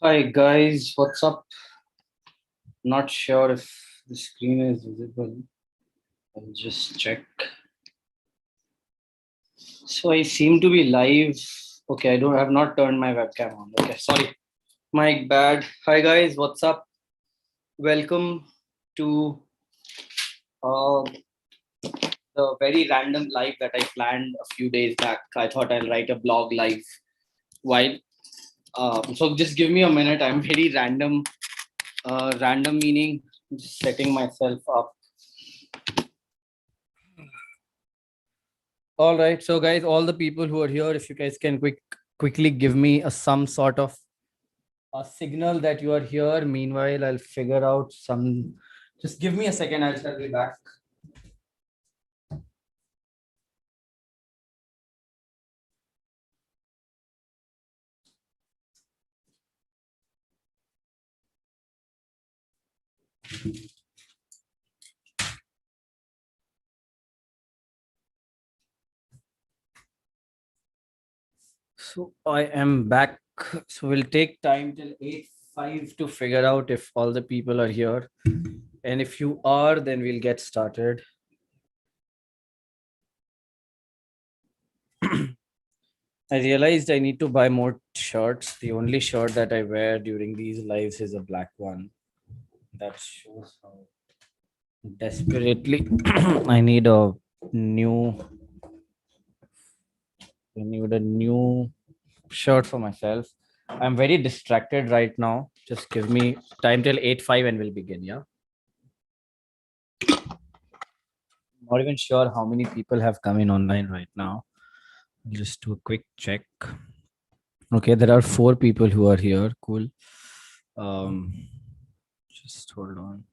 Hi guys, what's up? Not sure if the screen is visible. I'll just check. So I seem to be live. Okay, I have not turned my webcam on. Okay, sorry. My bad. Hi guys, what's up? Welcome to the very random live that I planned a few days back. I thought I'll write a blog live. While so just give me a minute. I'm very random. Random meaning just setting myself up. All right, so guys, all the people who are here, if you guys can quickly give me some sort of a signal that you are here. Meanwhile, I'll figure out some. Just give me a second. I'll be back. So I am back. So we'll take time till 8:05 to figure out if all the people are here. And if you are, then we'll get started. I realized I need to buy more shirts. The only shirt that I wear during these lives is a black one. That shows how desperately I need a new shirt for myself. I'm very distracted right now. Just give me time till 8:05 and we'll begin. Yeah. Not even sure how many people have come in online right now. I'll just do a quick check. Okay, there are 4 people who are here. Cool. Just hold on.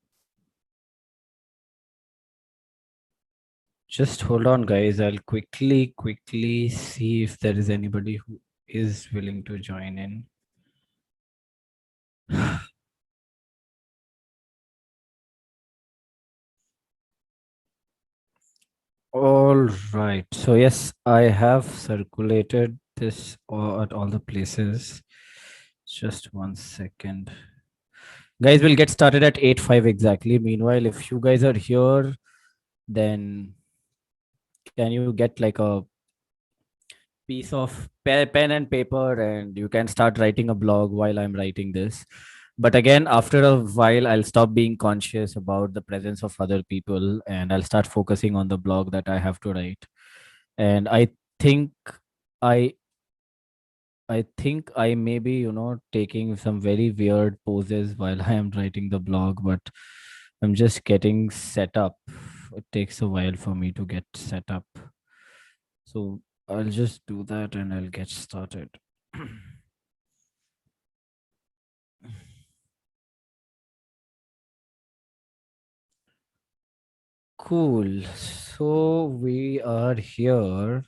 Just hold on, guys. I'll quickly see if there is anybody who is willing to join in. All right. So yes, I have circulated this at all the places. Just 1 second. Guys, we'll get started at 8:05 exactly. Meanwhile, if you guys are here, then can you get like a piece of pen and paper and you can start writing a blog while I'm writing this. But again, after a while, I'll stop being conscious about the presence of other people and I'll start focusing on the blog that I have to write. And think I I may be, taking some very weird poses while I am writing the blog, but I'm just getting set up. It takes a while for me to get set up. So I'll just do that and I'll get started. Cool. So we are here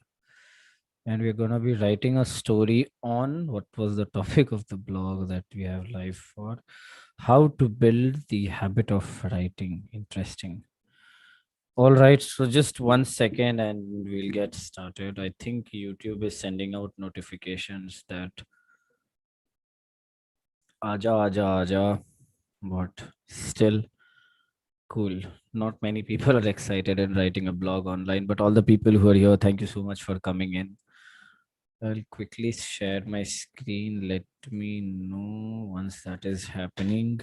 and we're going to be writing a story on what was the topic of the blog that we have live for. How to build the habit of writing. Interesting. All right. So just 1 second and we'll get started. I think YouTube is sending out notifications that Aja, Aja, Aja. But still, cool. Not many people are excited and writing a blog online, but all the people who are here, thank you so much for coming in. I'll quickly share my screen. Let me know once that is happening.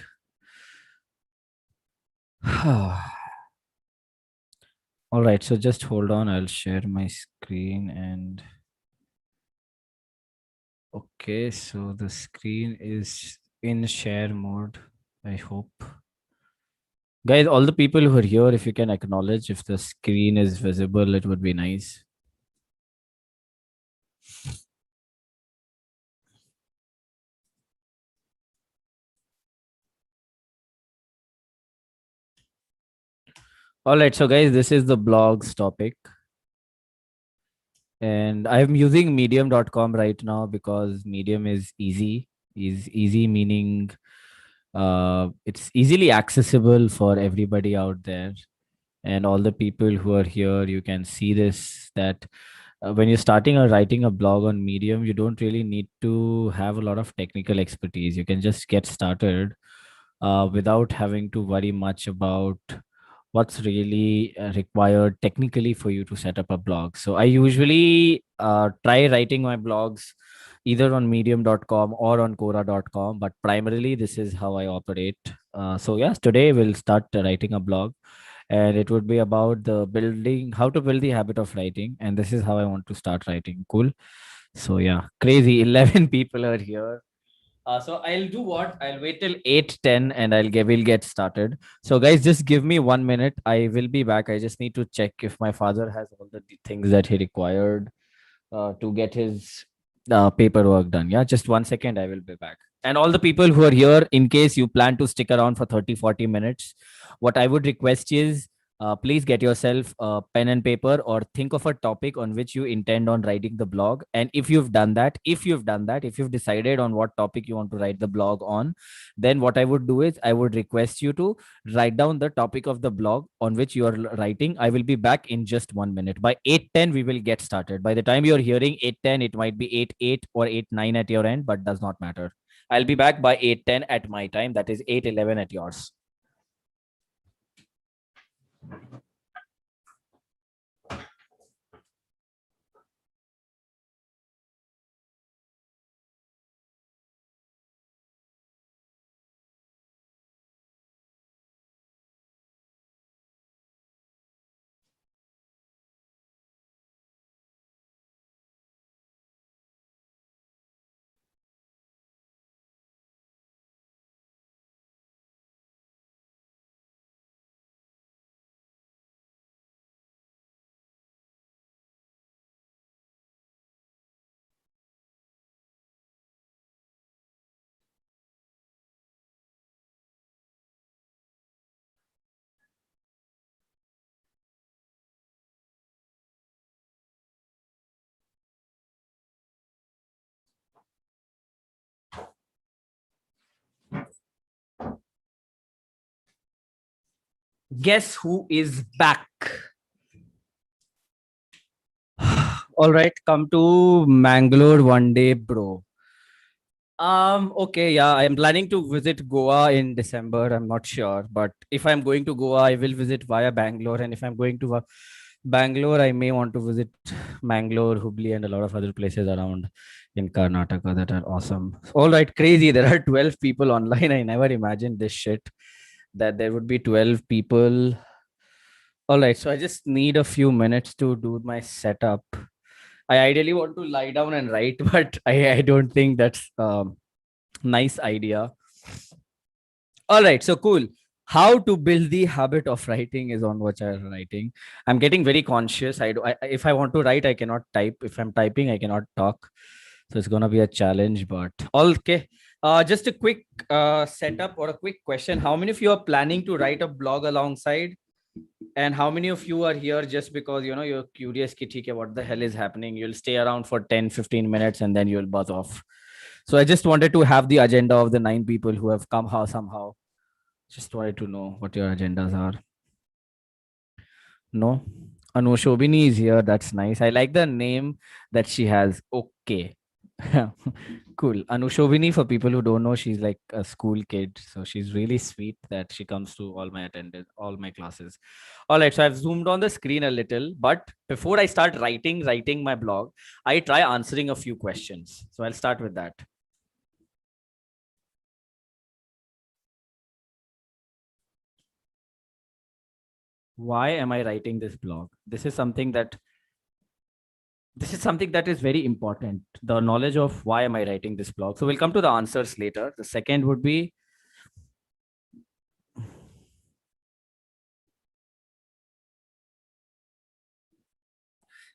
All right, so just hold on. I'll share my screen and okay, so the screen is in share mode. I hope. Guys, all the people who are here, if you can acknowledge if the screen is visible, it would be nice. All right, so guys, this is the blog's topic. And I'm using medium.com right now because medium is easy. Is easy meaning it's easily accessible for everybody out there. And all the people who are here, you can see this that when you're starting or writing a blog on medium, you don't really need to have a lot of technical expertise. You can just get started without having to worry much about what's really required technically for you to set up a blog. So I usually try writing my blogs either on medium.com or on quora.com, but primarily this is how I operate. So yes, today we'll start writing a blog, and it would be about the building how to build the habit of writing, and this is how I want to start writing. Cool. So yeah, crazy 11 people are here. So I'll do what? I'll wait till 8:10 and we'll get started. So guys, just give me 1 minute. I will be back. I just need to check if my father has all the things that he required to get his paperwork done. Yeah, just 1 second. I will be back. And all the people who are here, in case you plan to stick around for 30, 40 minutes, what I would request is please get yourself a pen and paper or think of a topic on which you intend on writing the blog. And if you've decided on what topic you want to write the blog on, then what I would do is I would request you to write down the topic of the blog on which you are writing. I will be back in just 1 minute. By 8:10, we will get started. By the time you're hearing 8:10, it might be 8:08 or 8:09 at your end, but does not matter. I'll be back by 8:10 at my time. That is 8:11 at yours. Guess who is back? All right, come to Mangalore one day, bro. Okay, yeah, I am planning to visit Goa in December. I'm not sure, but if I'm going to Goa, I will visit via Bangalore. And if I'm going to Bangalore, I may want to visit Mangalore, Hubli, and a lot of other places around in Karnataka that are awesome. All right, crazy. There are 12 people online. I never imagined this shit that there would be 12 people. All right, so I just need a few minutes to do my setup. I ideally want to lie down and write, but I don't think that's nice idea. All right, so cool. How to build the habit of writing is on what I'm writing. I'm getting very conscious. If I want to write, I cannot type. If I'm typing, I cannot talk. So it's gonna be a challenge. But okay. Just a quick setup or a quick question. How many of you are planning to write a blog alongside? And how many of you are here just because you're curious ki, "Okay, what the hell is happening?" You'll stay around for 10, 15 minutes and then you'll buzz off. So I just wanted to have the agenda of the 9 people who have come how somehow. Just wanted to know what your agendas are. No? Anu Shobini is here. That's nice. I like the name that she has. Okay. Cool. Anu Shobini, for people who don't know, she's like a school kid. So she's really sweet that she comes to all my attendance, all my classes. All right. So I've zoomed on the screen a little, but before I start writing my blog, I try answering a few questions. So I'll start with that. why am I writing this blog? This is something that is very important. The knowledge of why am I writing this blog. So we'll come to the answers later. The second would be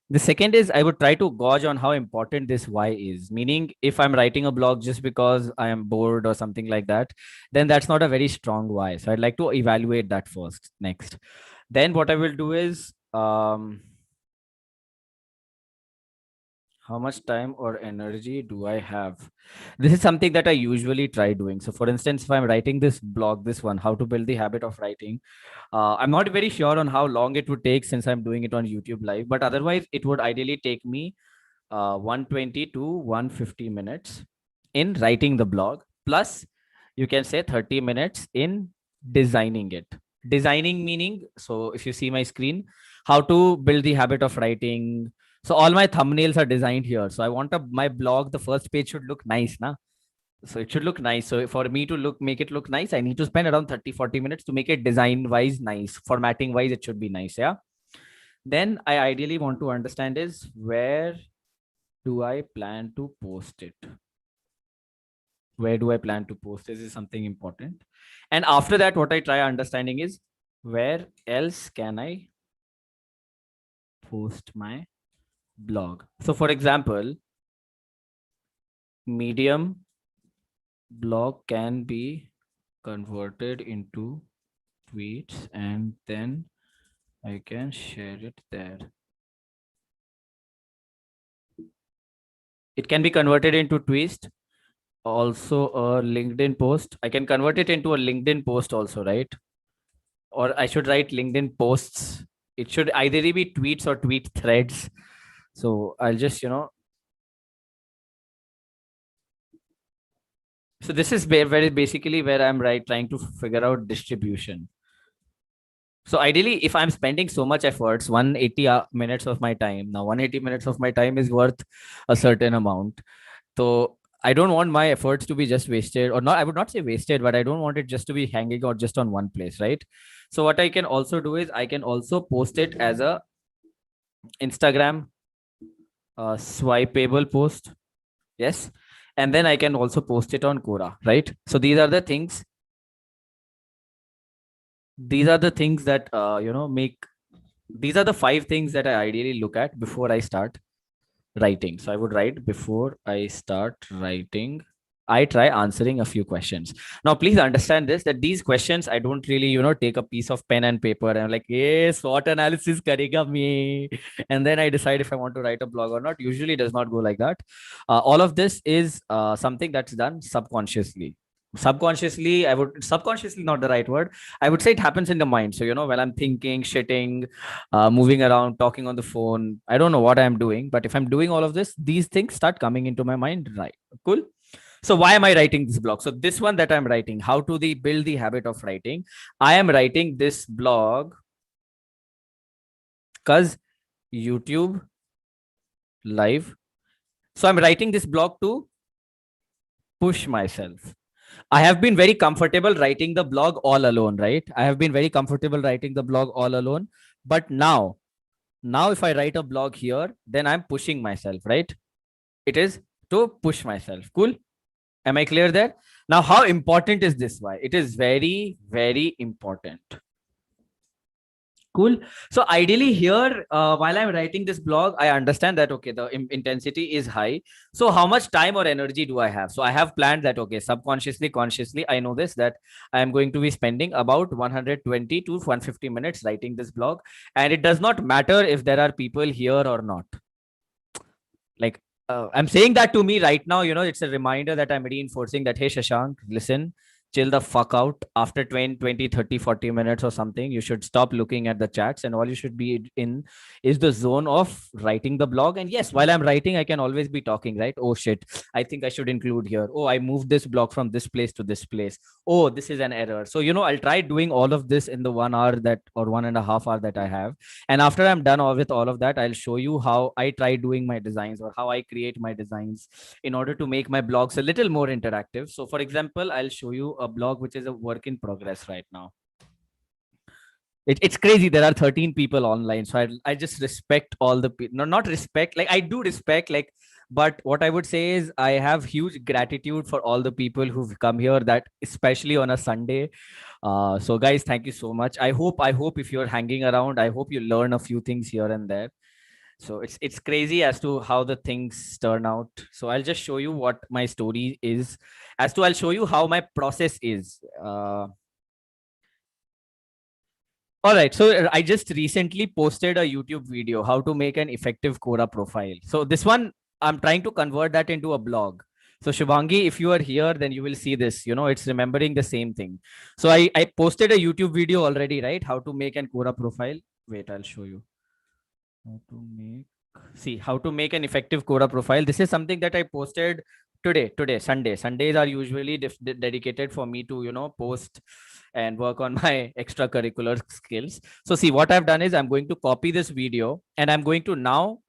the second is I would try to gauge on how important this why is. Meaning, if I'm writing a blog just because I am bored or something like that, then that's not a very strong why. So I'd like to evaluate that first. Next, then what I will do is how much time or energy do I have? This is something that I usually try doing. So, for instance, if I'm writing this blog, this one, how to build the habit of writing, I'm not very sure on how long it would take since I'm doing it on YouTube Live, but otherwise, it would ideally take me 120 to 150 minutes in writing the blog. Plus, you can say 30 minutes in designing it. Designing meaning, so if you see my screen, how to build the habit of writing. So all my thumbnails are designed here. So I want my blog, the first page should look nice, na? So it should look nice. So for me to make it look nice, I need to spend around 30-40 minutes to make it design wise nice. Formatting wise, it should be nice. Yeah. Then I ideally want to understand is where do I plan to post it? Where do I plan to post? This is something important. And after that, what I try understanding is where else can I post my blog? So for example, Medium blog can be converted into tweets and then I can share it there. It can be converted into tweets. Also a LinkedIn post. I can convert it into a LinkedIn post also, right? Or I should write LinkedIn posts. It should either be tweets or tweet threads. So I'll just, so this is very basically where I'm trying to figure out distribution. So ideally, if I'm spending so much efforts, 180 minutes of my time, now 180 minutes of my time is worth a certain amount. So I don't want my efforts to be just wasted, or not. I would not say wasted, but I don't want it just to be hanging out just on one place, right? So what I can also do is I can also post it as a Instagram swipeable post. Yes. And then I can also post it on Quora, right? So these are the things. These are the things that make. These are the 5 things that I ideally look at before I start writing. So I would write before I start writing. I try answering a few questions. Now, please understand this that these questions, I don't really, take a piece of pen and paper and I'm like, yes, SWOT analysis karega me. And then I decide if I want to write a blog or not. Usually does not go like that. All of this is something that's done subconsciously. Subconsciously, I would subconsciously not the right word. I would say it happens in the mind. So, when I'm thinking, shitting, moving around, talking on the phone. I don't know what I'm doing, but if I'm doing all of this, these things start coming into my mind. Right. Cool. So why am I writing this blog? So this one that I'm writing, how to build the habit of writing. I am writing this blog because YouTube live. So I'm writing this blog to push myself. I have been very comfortable writing the blog all alone, right? I have been very comfortable writing the blog all alone. But now if I write a blog here, then I'm pushing myself, right? It is to push myself. Cool. Am I clear there? Now, how important is this? Why? It is very, very important. Cool. So ideally here, while I'm writing this blog, I understand that, okay, the intensity is high. So how much time or energy do I have? So I have planned that, okay, subconsciously, consciously, I know this, that I am going to be spending about 120 to 150 minutes writing this blog. And it does not matter if there are people here or not. Like, I'm saying that to me right now, it's a reminder that I'm reinforcing that, hey, Shashank, listen, chill the fuck out. After 20, 30, 40 minutes or something, you should stop looking at the chats, and all you should be in is the zone of writing the blog. And yes, while I'm writing, I can always be talking, right? Oh shit, I think I should include here. Oh, I moved this blog from this place to this place. Oh, this is an error. So, I'll try doing all of this in the 1 hour that, or 1.5 hour that I have. And after I'm done with all of that, I'll show you how I try doing my designs or how I create my designs in order to make my blogs a little more interactive. So for example, I'll show you a blog which is a work in progress right now. It's crazy. There are 13 people online. So I just respect all the people. No, not respect. Like I do respect, like, but what I would say is I have huge gratitude for all the people who've come here, that especially on a Sunday. So guys, thank you so much. I hope if you're hanging around, I hope you learn a few things here and there. So it's crazy as to how the things turn out. So I'll just show you what my story is. I'll show you how my process is. All right. So I just recently posted a YouTube video, how to make an effective Quora profile. So this one, I'm trying to convert that into a blog. So Shubhangi, if you are here, then you will see this. It's remembering the same thing. So I posted a YouTube video already, right? How to make an Quora profile. Wait, I'll show you. How to make how to make an effective Quora profile. This is something that I posted today, Sundays are usually dedicated for me to post and work on my extracurricular skills. So see, what I've done is I'm going to copy this video, and I'm going to now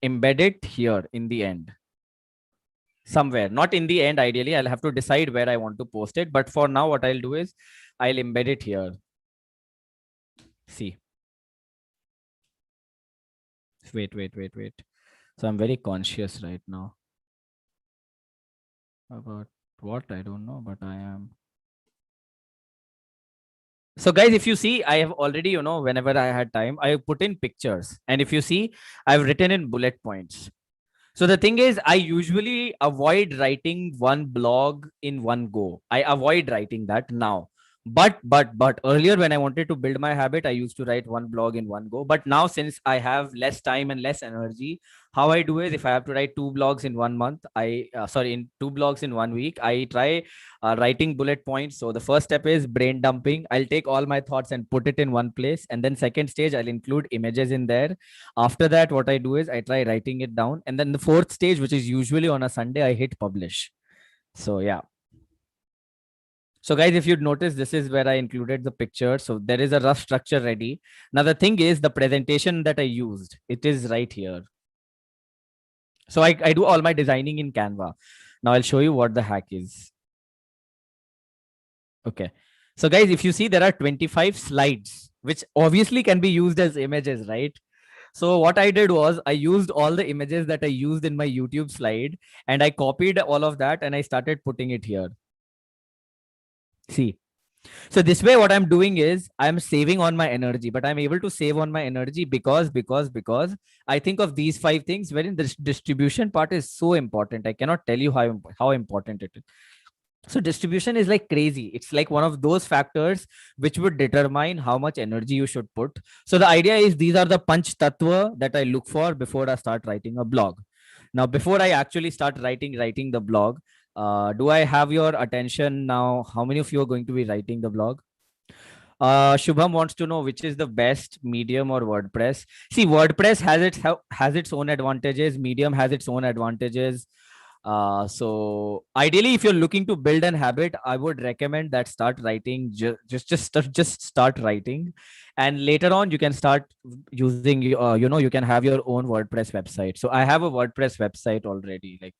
embed it here in the end, somewhere. Not in the end, ideally I'll have to decide where I want to post it, but for now what I'll do is I'll embed it here. See, wait. So I'm very conscious right now about what I don't know, but I am. So guys, if you see, I have already, whenever I had time, I put in pictures. And if you see, I've written in bullet points. So the thing is, I usually avoid writing one blog in one go. I avoid writing that now. But earlier, when I wanted to build my habit, I used to write one blog in one go. But now, since I have less time and less energy, how I do is, if I have to write two blogs in 1 month, in two blogs in 1 week, I try writing bullet points. So the first step is brain dumping. I'll take all my thoughts and put it in one place, and then second stage, I'll include images in there. After that, what I do is I try writing it down, and then the fourth stage, which is usually on a Sunday, I hit publish. So yeah. So guys, if you'd notice, this is where I included the picture. So there is a rough structure ready. Now the thing is, the presentation that I used, it is right here. So I do all my designing in Canva. Now I'll show you what the hack is. Okay. So guys, if you see, there are 25 slides, which obviously can be used as images, right? So what I did was I used all the images that I used in my YouTube slide, and I copied all of that and I started putting it here. See, so this way, what I'm doing is I'm saving on my energy, but I'm able to save on my energy because I think of these 5 things wherein the distribution part is so important. I cannot tell you how important it is. So distribution is like crazy. It's like one of those factors which would determine how much energy you should put. So the idea is, these are the punch tattva that I look for before I start writing a blog. Now, before I actually start writing the blog, do I have your attention now? How many of you are going to be writing the blog? Shubham wants to know which is the best, Medium or WordPress. See, WordPress has its own advantages. Medium has its own advantages. So ideally, if you're looking to build an habit, I would recommend that start writing. Just start writing, and later on you can start using. You can have your own WordPress website. So I have a WordPress website already.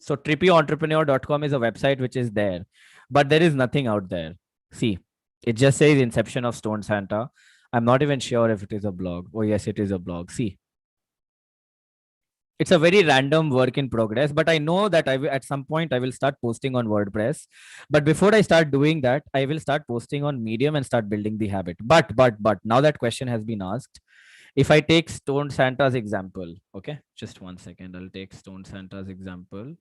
So trippyentrepreneur.com is a website which is there, but there is nothing out there. See, it just says Inception of Stone Santa. I'm not even sure if it is a blog. Oh yes, it is a blog. See, it's a very random work in progress, but I know that at some point I will start posting on WordPress. But before I start doing that, I will start posting on Medium and start building the habit. But now that question has been asked, if I take Stone Santa's example, okay, just 1 second, I'll take Stone Santa's example.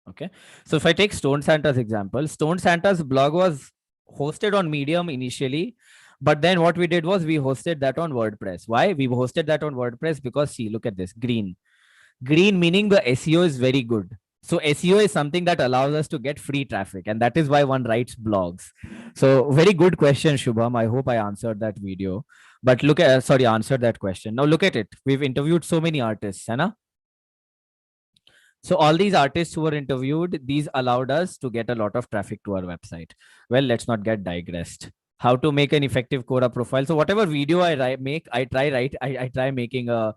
Okay, so if I take Stone Santa's example, Stone Santa's blog was hosted on Medium initially, but then what we did was we hosted that on WordPress. Why? We hosted that on WordPress because, see, look at this, green meaning the SEO is very good. So SEO is something that allows us to get free traffic, and that is why one writes blogs. So very good question, Shubham. I hope I answered that video. But look at, answered that question. Now look at it. We've interviewed so many artists, Hannah. So all these artists who were interviewed, these allowed us to get a lot of traffic to our website. Well, let's not get digressed. How to make an effective Quora profile. So whatever video I make, I try making a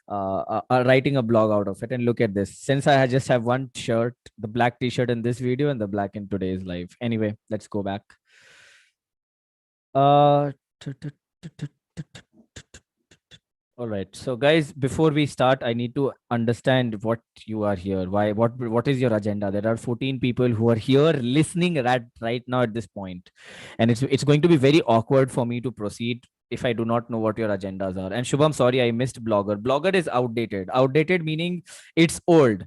writing a blog out of it. And look at this. Since I just have one shirt, the black t-shirt in this video and the black in today's live. Anyway, let's go back. Uh, all right. So guys, before we start, I need to understand what you are here. Why, what is your agenda? There are 14 people who are here listening right now at this point. And it's going to be very awkward for me to proceed if I do not know what your agendas are. And Shubham, sorry, I missed Blogger. Blogger is outdated. Outdated meaning it's old.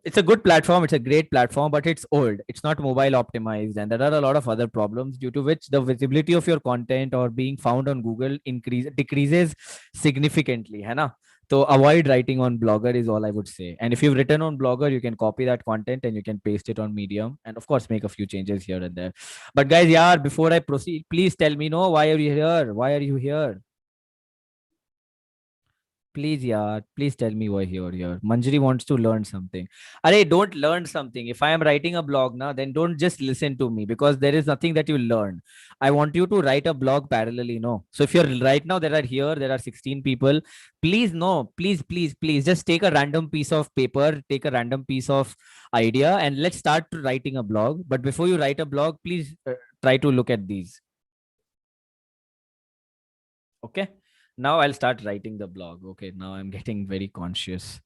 It's a good platform, it's a great platform, but it's old, it's not mobile optimized, and there are a lot of other problems due to which the visibility of your content or being found on Google decreases significantly, है ना? So avoid writing on Blogger is all I would say. And if you've written on Blogger, you can copy that content and you can paste it on Medium, and of course make a few changes here and there. But guys, yeah, before I proceed, please tell me, no, why are you here? Why are you here? Please, yeah, please tell me why here. Manjari wants to learn something. Arey, don't learn something. If I am writing a blog now, then don't just listen to me because there is nothing that you learn. I want you to write a blog parallelly, no. So if you're right now, there are 16 people. Please, no, please, just take a random piece of paper, take a random piece of idea, and let's start writing a blog. But before you write a blog, please try to look at these. Okay. Now I'll start writing the blog. Okay, now I'm getting very conscious.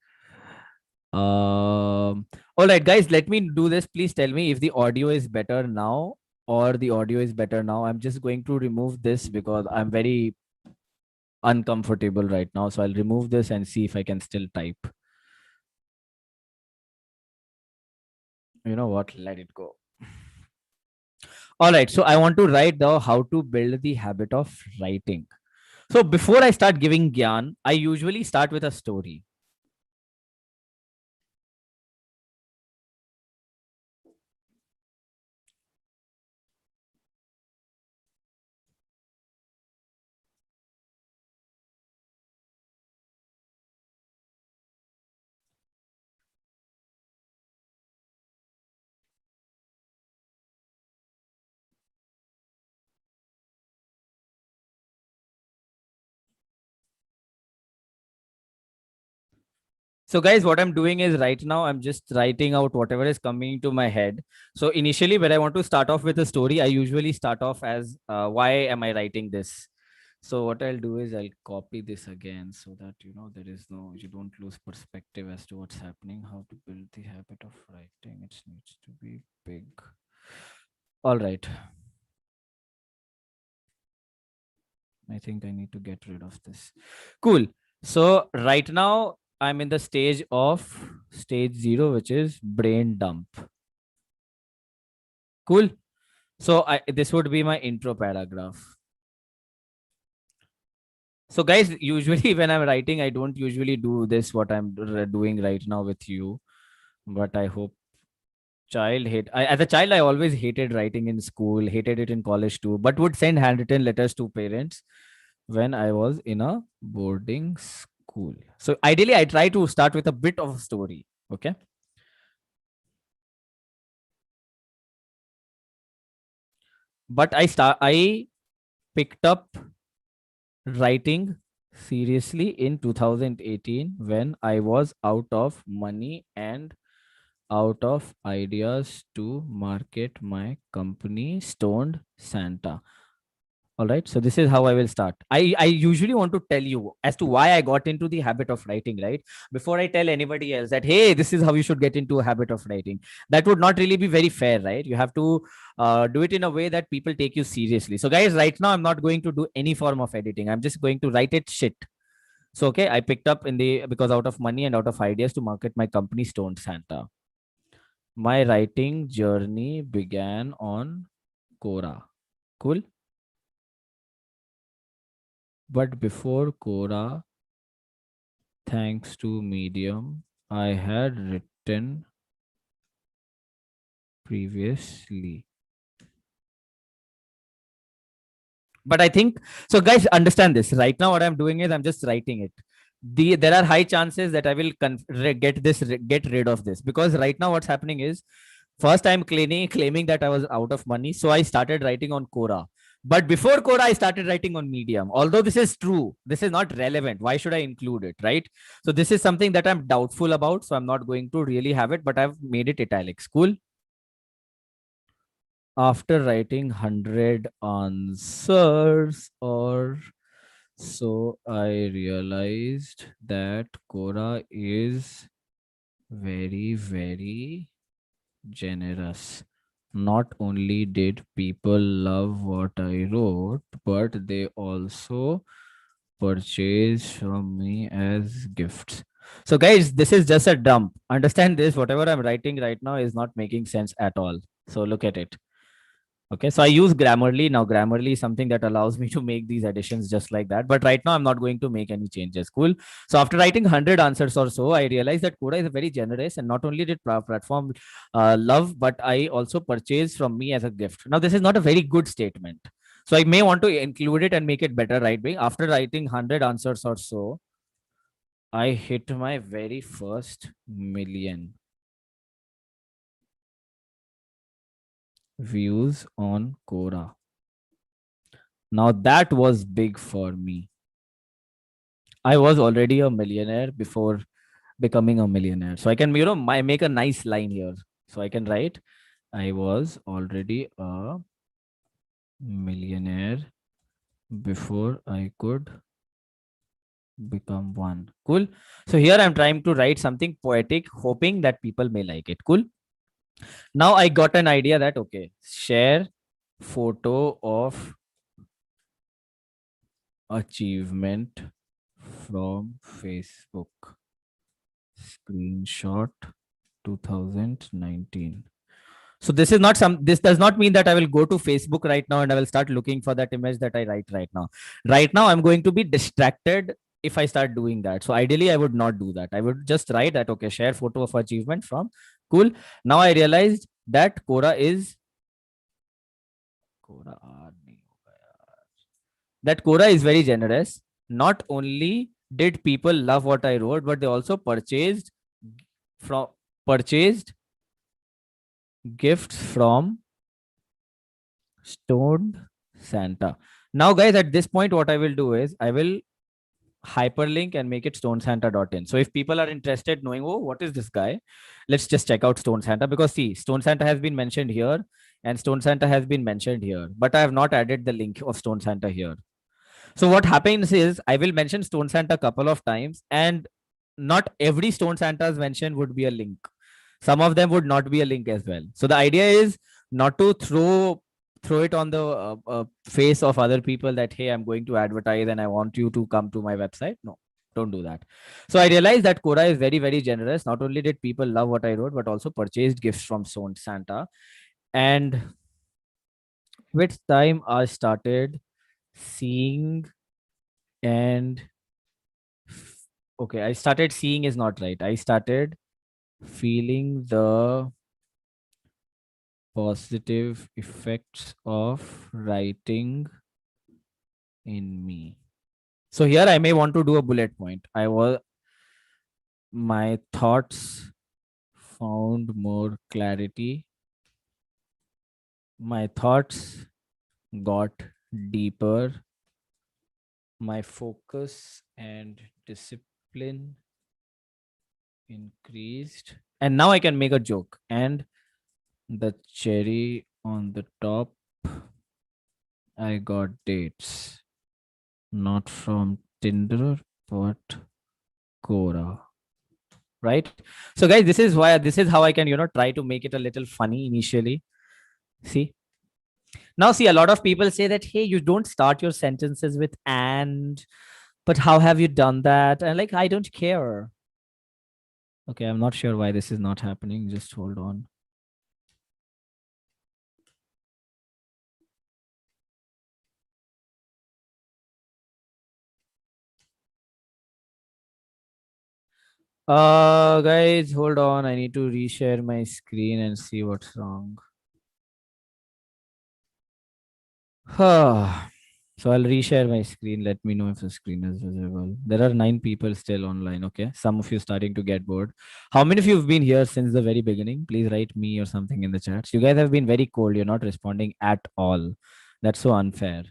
All right, guys, let me do this. Please tell me if the audio is better now or the audio is better now. I'm just going to remove this because I'm very uncomfortable right now. So I'll remove this and see if I can still type. You know what? Let it go. All right, so I want to write the how to build the habit of writing. So before I start giving gyan, I usually start with a story. So guys, what I'm doing is right now, I'm just writing out whatever is coming to my head. So initially when I want to start off with a story, I usually start off as why am I writing this? So what I'll do is I'll copy this again so that, you don't lose perspective as to what's happening, how to build the habit of writing. It needs to be big. All right. I think I need to get rid of this. Cool. So right now I'm in the stage 0, which is brain dump. Cool. So this would be my intro paragraph. So guys, usually when I'm writing, I don't usually do this, what I'm doing right now with you, but I hope as a child, I always hated writing in school, hated it in college too, but would send handwritten letters to parents when I was in a boarding school. So ideally, I try to start with a bit of a story. Okay. But I picked up writing seriously in 2018 when I was out of money and out of ideas to market my company, Stoned Santa. All right. So this is how I will start. I usually want to tell you as to why I got into the habit of writing, right? Before I tell anybody else that, hey, this is how you should get into a habit of writing. That would not really be very fair, right? You have to do it in a way that people take you seriously. So guys, right now, I'm not going to do any form of editing. I'm just going to write it shit. So, okay, I picked up because out of money and out of ideas to market my company, Stone Santa. My writing journey began on Quora. Cool. But before Quora, thanks to Medium, I had written previously. But I think so, guys. Understand this. Right now, what I'm doing is I'm just writing it. There are high chances that I will get rid of this because right now what's happening is first I'm claiming that I was out of money, so I started writing on Quora. But before Quora, I started writing on Medium. Although this is true, this is not relevant. Why should I include it, right? So this is something that I'm doubtful about. So I'm not going to really have it, but I've made it italics. Cool. After writing 100 answers or so, I realized that Quora is very, very generous. Not only did people love what I wrote, but they also purchased from me as gifts. So, guys, this is just a dump. Understand this. Whatever I'm writing right now is not making sense at all. So, look at it. Okay, so I use Grammarly. Now, Grammarly is something that allows me to make these additions just like that. But right now, I'm not going to make any changes. Cool. So after writing 100 answers or so, I realized that Coda is very generous. And not only did platform love, but I also purchased from me as a gift. Now, this is not a very good statement. So I may want to include it and make it better, right? After writing 100 answers or so, I hit my very first million views on Quora. Now that was big for me. I was already a millionaire before becoming a millionaire. So I can, make a nice line here. So I can write, I was already a millionaire before I could become one. Cool. So here I'm trying to write something poetic, hoping that people may like it. Cool. Now I got an idea that, okay, share photo of achievement from Facebook. Screenshot 2019. So this does not mean that I will go to Facebook right now and I will start looking for that image that I write right now. Right now, I'm going to be distracted if I start doing that. So ideally, I would not do that. I would just write that, okay, share photo of achievement from cool. Now I realized that Quora is Quora that Quora is very generous. Not only did people love what I wrote, but they also from purchased gifts from Stoned Santa. Now, guys, at this point, what I will do is I will hyperlink and make it stonesanta.in. So if people are interested knowing, oh, what is this guy? Let's just check out Stone Santa because see, Stone Santa has been mentioned here and Stone Santa has been mentioned here, but I have not added the link of Stone Santa here. So what happens is I will mention Stone Santa a couple of times and not every Stone Santa's mentioned would be a link. Some of them would not be a link as well. So the idea is not to throw it on the face of other people that, hey, I'm going to advertise and I want you to come to my website. No, don't do that. So I realized that Quora is very, very generous. Not only did people love what I wrote, but also purchased gifts from Stone Santa. And with time, I started seeing and okay, I started seeing is not right. I started feeling the positive effects of writing in me. So here I may want to do a bullet point. My thoughts found more clarity. My thoughts got deeper. My focus and discipline increased. And now I can make a joke. And the cherry on the top, I got dates. Not from Tinder, but Quora. Right? So, guys, this is how I can, try to make it a little funny initially. See? Now, see, a lot of people say that, hey, you don't start your sentences with and, but how have you done that? And like, I don't care. Okay, I'm not sure why this is not happening. Just hold on. Guys, hold on. I need to reshare my screen and see what's wrong. So I'll reshare my screen. Let me know if the screen is visible. There are 9 people still online. Okay. Some of you starting to get bored. How many of you have been here since the very beginning? Please write me or something in the chat. You guys have been very cold. You're not responding at all. That's so unfair.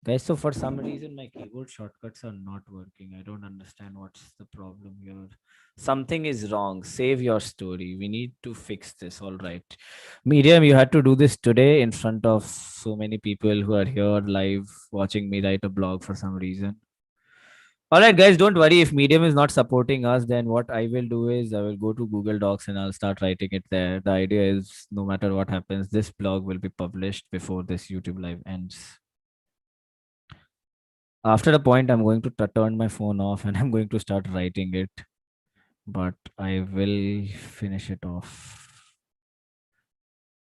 Guys, so for some reason my keyboard shortcuts are not working. I don't understand what's the problem here. Something is wrong. Save your story. We need to fix this. All right. Medium, you had to do this today in front of so many people who are here live watching me write a blog for some reason. All right, guys, don't worry. If Medium is not supporting us, then what I will do is I will go to Google Docs and I'll start writing it there. The idea is no matter what happens, this blog will be published before this YouTube live ends. After a point, I'm going to turn my phone off and I'm going to start writing it, but I will finish it off.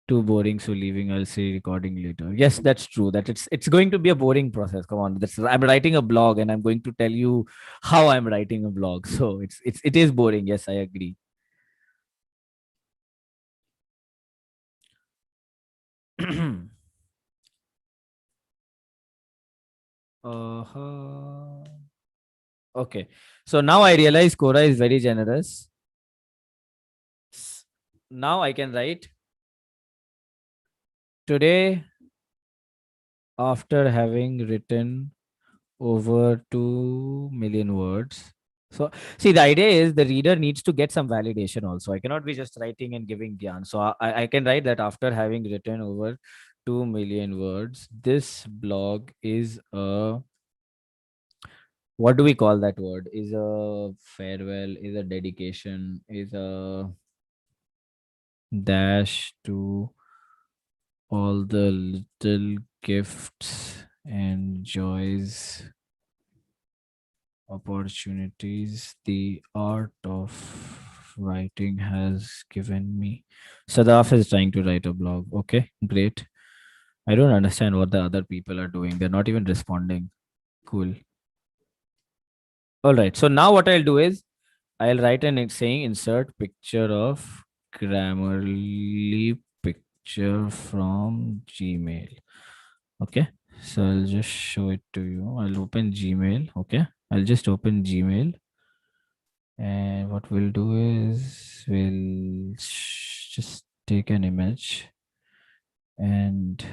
Too boring, so leaving. I'll say recording later. Yes, that's true. That it's going to be a boring process. Come on, that's I'm writing a blog and I'm going to tell you how I'm writing a blog. So it is boring. Yes, I agree. uh-huh. Okay, so now I realize Quora is very generous. Now I can write today after having written over 2 million words. So, see, the idea is the reader needs to get some validation also. I cannot be just writing and giving gyan. So, I can write that after having written over 2 million words, this blog is a, what do we call that word? Is a farewell, is a dedication, is a dash to all the little gifts and joys, opportunities the art of writing has given me. Sadaf is trying to write a blog. Okay, great. I don't understand what the other people are doing. They're not even responding. Cool. All right. So now what I'll do is I'll write an saying insert picture of Grammarly picture from Gmail. Okay. So I'll just show it to you. I'll open Gmail. Okay. I'll just open Gmail. And what we'll do is we'll just take an image and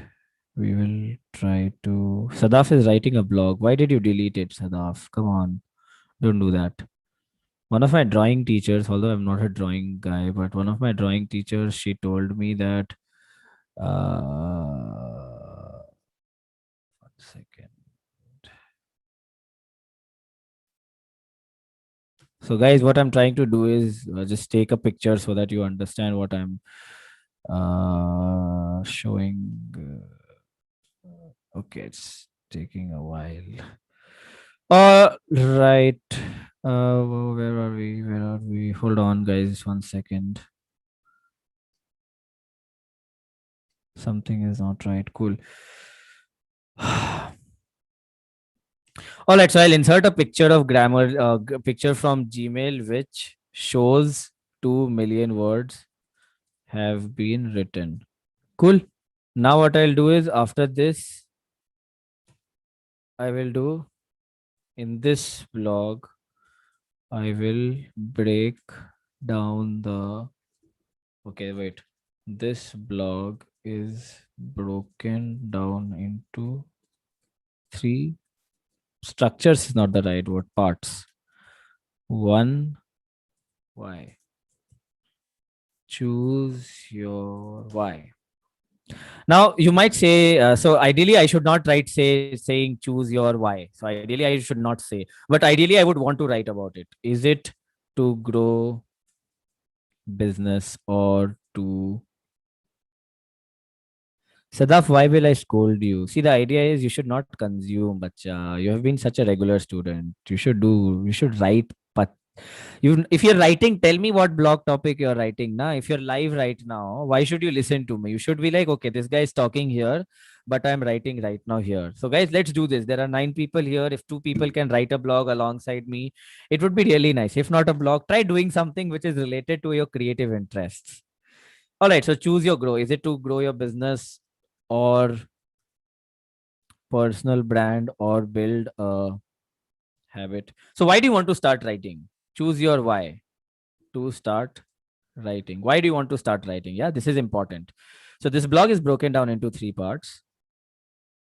we will try to. Sadaf is writing a blog. Why did you delete it, Sadaf? Come on, don't do that. One of my drawing teachers, although I'm not a drawing guy, but one of my drawing teachers, she told me that. One second. So, guys, what I'm trying to do is just take a picture so that you understand what I'm showing. Okay, it's taking a while. Right. Where are we? Where are we? Hold on, guys. 1 second. Something is not right. Cool. All right. So I'll insert a picture of grammar, picture from Gmail, which shows 2 million words have been written. Cool. Now what I'll do is after this, I will do in this blog, I will break down the. Okay, wait. This blog is broken down into three structures, is not the right word, parts. One, why? Choose your why. Now you might say, so ideally I should not write saying choose your why. So ideally I should not say, but ideally I would want to write about it. Is it to grow business or to. Sadaf, why will I scold you? See, the idea is you should not consume, bacha. You have been such a regular student. You should write. But if you're writing, tell me what blog topic you're writing. Now, if you're live right now, why should you listen to me? You should be like, okay, this guy is talking here, but I'm writing right now here. So, guys, let's do this. There are 9 people here. If 2 people can write a blog alongside me, it would be really nice. If not a blog, try doing something which is related to your creative interests. All right, so choose your grow. Is it to grow your business or personal brand or build a habit? So, why do you want to start writing? Choose your why to start. writing. Why do you want to start writing? Yeah, this is important. So this blog is broken down into three parts.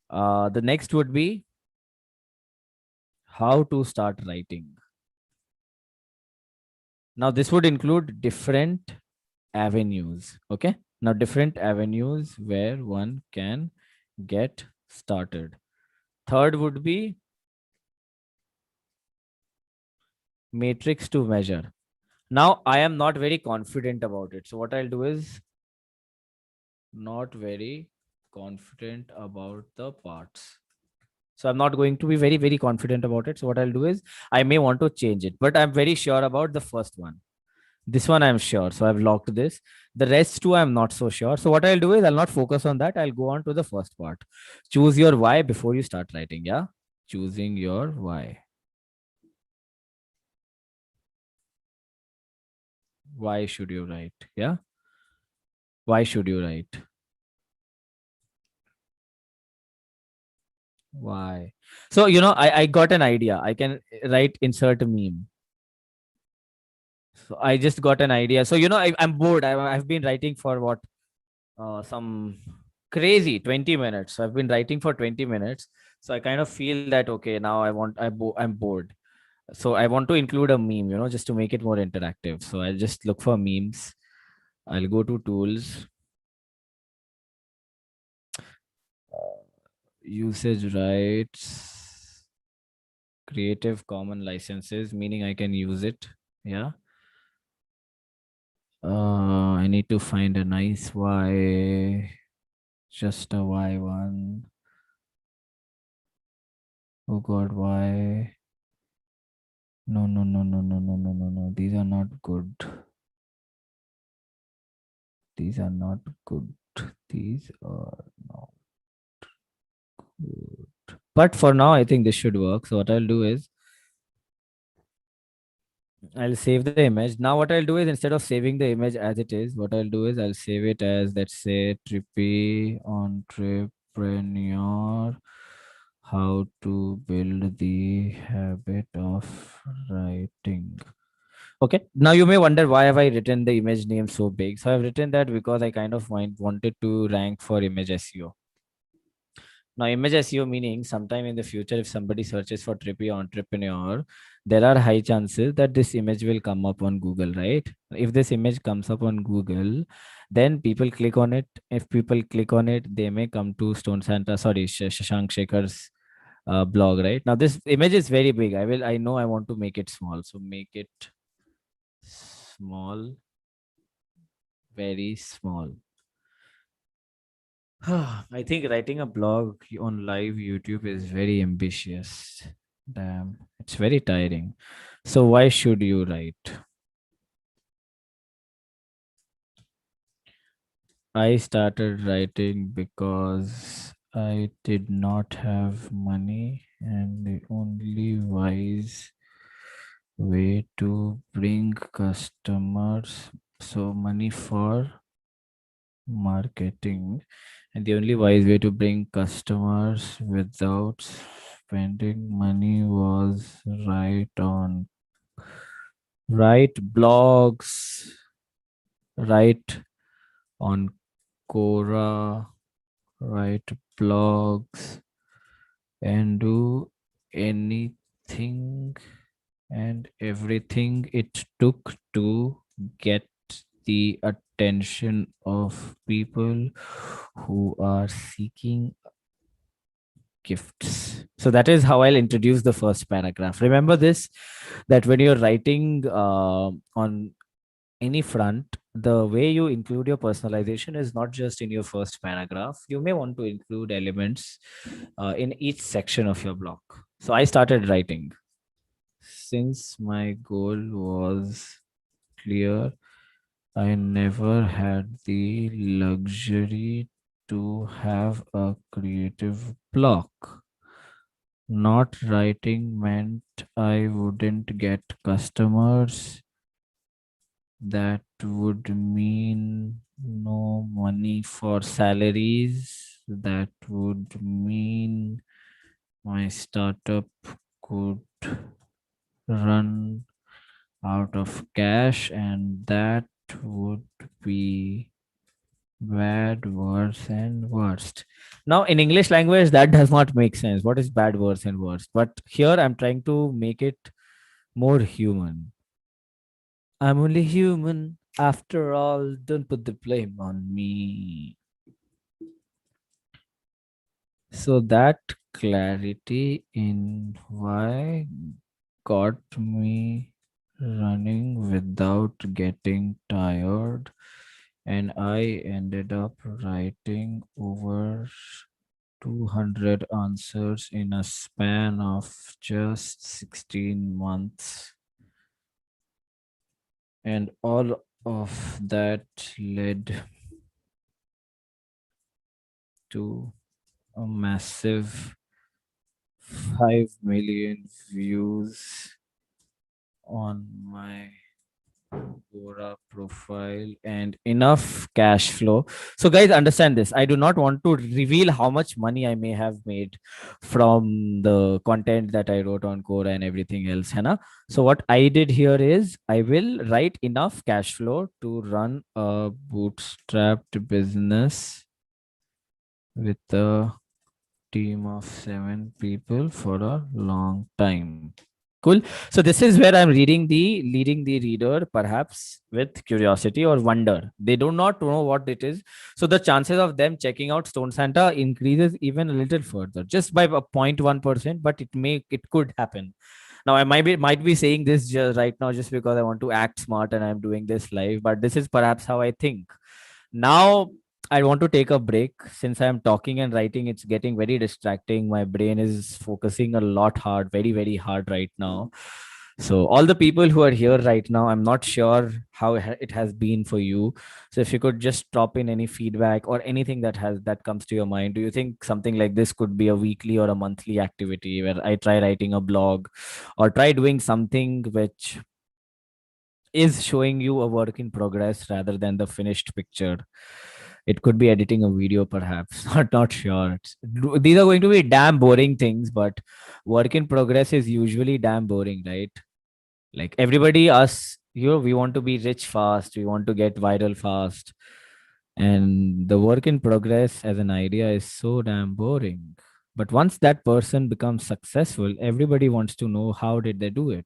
The next would be how to start writing. Now, this would include different avenues. Okay. Now, different avenues where one can get started. Third would be matrix to measure. Now, I am not very confident about it. So, what I'll do is not very confident about the parts. So, I'm not going to be very, very confident about it. So, what I'll do is I may want to change it, but I'm very sure about the first one. This one I'm sure. So I've locked this. The rest two I'm not so sure. So what I'll do is I'll not focus on that. I'll go on to the first part. Choose your why before you start writing. Yeah. Choosing your why. Why should you write? Yeah. Why should you write? Why? So, I got an idea. I can write insert a meme. So I just got an idea. So, I'm bored. I've been writing for what? Some crazy 20 minutes. So I've been writing for 20 minutes. So I kind of feel that, okay, now I'm bored. So I want to include a meme, just to make it more interactive. So I'll just look for memes. I'll go to tools, usage rights, creative common licenses, meaning I can use it. Yeah. I need to find a nice Y, just a Y one. Oh God, why? No, no, no, no, no, no, no, no, no. These are not good. These are not good. These are not good. But for now, I think this should work. So what I'll do is I'll save the image. Now what I'll do is instead of saving the image as it is, what I'll do is I'll save it as, let's say, Trippy Entrepreneur, how to build the habit of writing. Okay. Now you may wonder why have I written the image name so big? So I've written that because I kind of wanted to rank for image SEO. Now, image SEO meaning sometime in the future, if somebody searches for Trippy Entrepreneur, there are high chances that this image will come up on Google, right? If this image comes up on Google, then people click on it. If people click on it, they may come to Shashank Shekhar's blog, right? Now, this image is very big. I know I want to make it small. So make it small, very small. I think writing a blog on live YouTube is very ambitious. Damn, it's very tiring. So why should you write? I started writing because I did not have money, and the only wise way to bring customers, so money for marketing, and the only wise way to bring customers without spending money was write blogs, write on Quora, write blogs, and do anything and everything it took to get the attention of people who are seeking gifts. So that is how I'll introduce the first paragraph. Remember this, that when you're writing on any front, the way you include your personalization is not just in your first paragraph. You may want to include elements in each section of your blog. So I started writing. Since my goal was clear, I never had the luxury to have a creative block. Not writing meant I wouldn't get customers. That would mean no money for salaries. That would mean my startup could run out of cash, and that would be bad, worse, and worst? Now, in English language, that does not make sense. What is bad, worse, and worst? But here I'm trying to make it more human. I'm only human after all. Don't put the blame on me. So that clarity in why got me running without getting tired, and I ended up writing over 200 answers in a span of just 16 months. And all of that led to a massive 5 million views on my Quora profile and enough cash flow. So, guys, understand this. I do not want to reveal how much money I may have made from the content that I wrote on Quora and everything else. है ना? So, what I did here is I will write enough cash flow to run a bootstrapped business with a team of 7 people for a long time. Cool. So this is where I'm leading the reader perhaps with curiosity or wonder. They do not know what it is. So the chances of them checking out Stone Santa increases even a little further, just by a 0.1%, but it could happen. Now I might be saying this just right now just because I want to act smart and I'm doing this live, but this is perhaps how I think. Now I want to take a break. Since I'm talking and writing, it's getting very distracting. My brain is focusing a lot hard, very, very hard right now. So, all the people who are here right now, I'm not sure how it has been for you. So, if you could just drop in any feedback or anything that comes to your mind. Do you think something like this could be a weekly or a monthly activity where I try writing a blog or try doing something which is showing you a work in progress rather than the finished picture? It could be editing a video, perhaps. Not sure. These are going to be damn boring things, but work in progress is usually damn boring, right? Like everybody, us, we want to be rich fast, we want to get viral fast. And the work in progress as an idea is so damn boring. But once that person becomes successful, everybody wants to know how did they do it.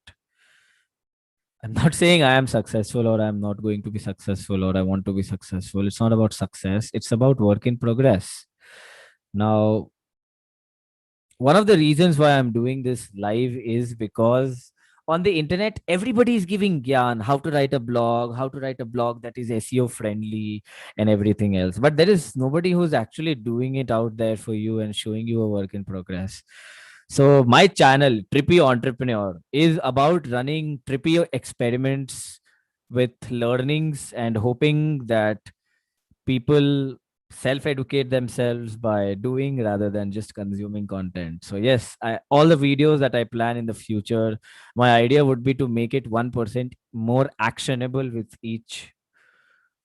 I'm not saying I am successful or I'm not going to be successful or I want to be successful. It's not about success, it's about work in progress. Now, one of the reasons why I'm doing this live is because on the internet, everybody is giving gyan, how to write a blog, how to write a blog that is SEO friendly and everything else. But there is nobody who's actually doing it out there for you and showing you a work in progress. So my channel, Trippy Entrepreneur, is about running trippy experiments with learnings and hoping that people self educate themselves by doing rather than just consuming content. So yes, all the videos that I plan in the future, my idea would be to make it 1% more actionable with each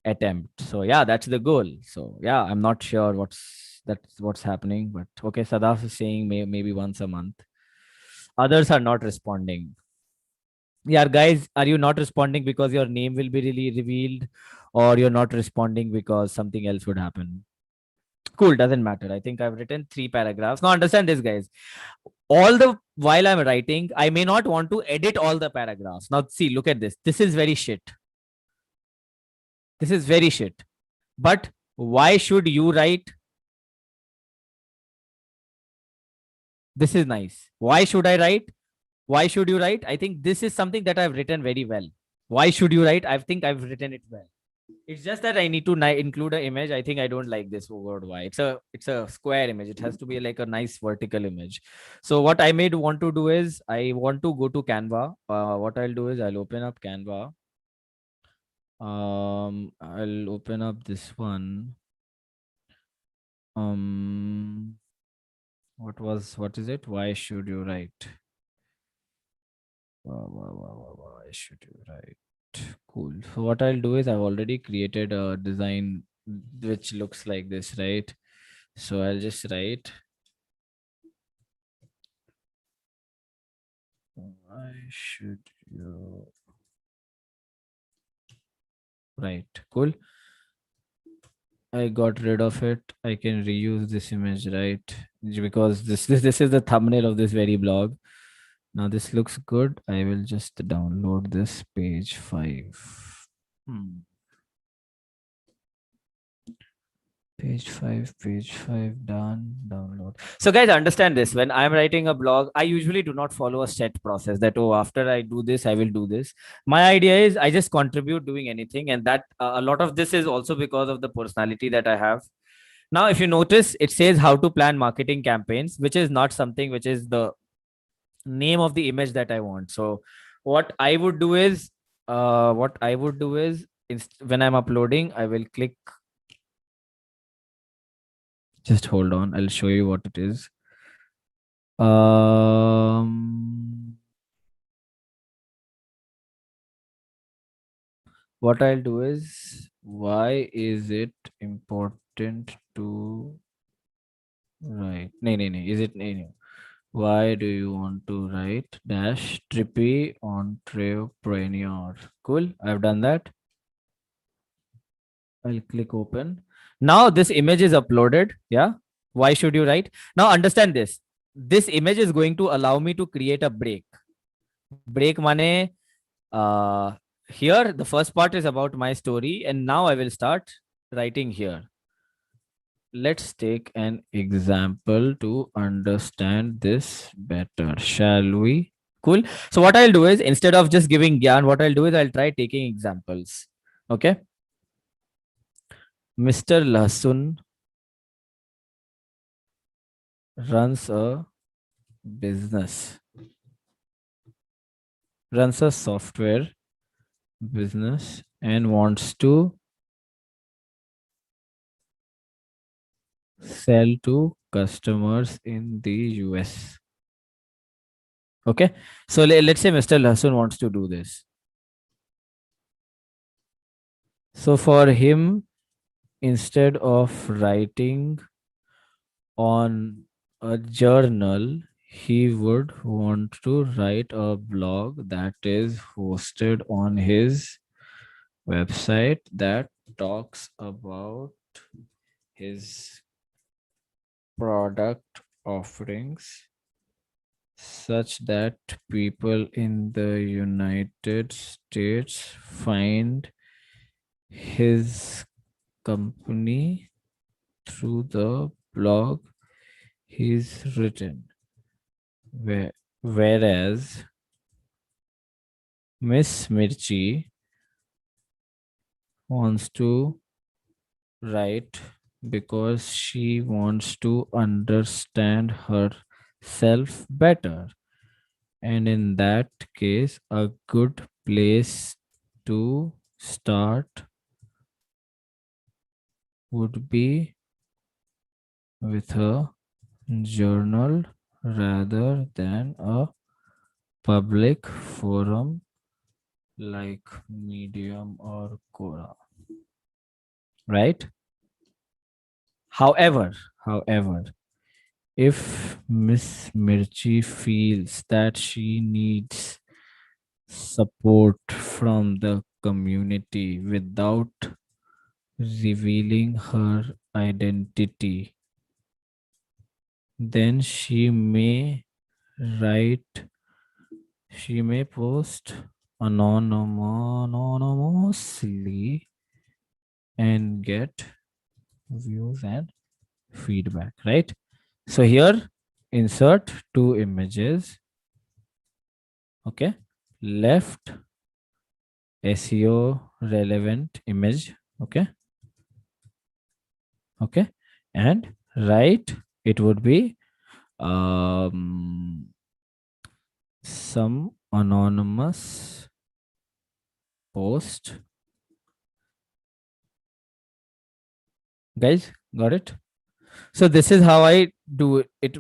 attempt. So yeah, that's the goal. So yeah, I'm not sure what's happening, but okay, Sadaf is saying maybe once a month. Others are not responding. Yeah, guys, are you not responding because your name will be really revealed, or you're not responding because something else would happen? Cool, doesn't matter. I think I've written 3 paragraphs. Now understand this, guys. All the while I'm writing, I may not want to edit all the paragraphs. Now see, look at this. This is very shit. This is very shit. But why should you write? This is nice. Why should I write? Why should you write? I think this is something that I've written very well. Why should you write? I think I've written it well. It's just that I need to include an image. I think I don't like this word why. It's a square image. It has to be like a nice vertical image. So what I may want to do is I want to go to Canva. What I'll do is I'll open up Canva. I'll open up this one. Um, what is it? Why should you write? Why should you write? Cool. So what I'll do is I've already created a design which looks like this, right? So I'll just write, why should you Right. Cool. I got rid of it. I can reuse this image, right? Because this is the thumbnail of this very blog. Now this looks good. I will just download this page 5. Hmm. Page 5 done. Download. So guys, understand this. When I'm writing a blog, I usually do not follow a set process that, oh, after I do this, I will do this. My idea is I just contribute doing anything. And that a lot of this is also because of the personality that I have. Now, if you notice, it says how to plan marketing campaigns, which is not something which is the name of the image that I want. So what I would do is, when I'm uploading, I will click. Just hold on. I'll show you what it is. What I'll do is, why is it important to write? No, no, no. Is it no, no. Why do you want to write dash trippy entrepreneur? Cool. I've done that. I'll click open. Now this image is uploaded. Yeah. Why should you write? Now understand this. This image is going to allow me to create a break. Break money. Here the first part is about my story, and now I will start writing here. Let's take an example to understand this better, shall we? Cool. So what I'll do is, instead of just giving gyan, what I'll do is I'll try taking examples. Okay. Mr. Lasun runs a business, runs a software business, and wants to sell to customers in the US. Okay. So let's say Mr. Lasun wants to do this. So for him, instead of writing on a journal, he would want to write a blog that is hosted on his website that talks about his product offerings, such that people in the United States find his company through the blog he's written. Whereas Miss Mirchi wants to write because she wants to understand herself better. And in that case, a good place to start would be with a journal rather than a public forum like Medium or Quora. Right? However, if Miss Mirchi feels that she needs support from the community without revealing her identity, then write, she may post anonymously and get views and feedback, right? So here, insert two images. Okay. Left, SEO relevant image. Okay. Okay. And right, it would be some anonymous post. Guys, got it? So this is how I do it.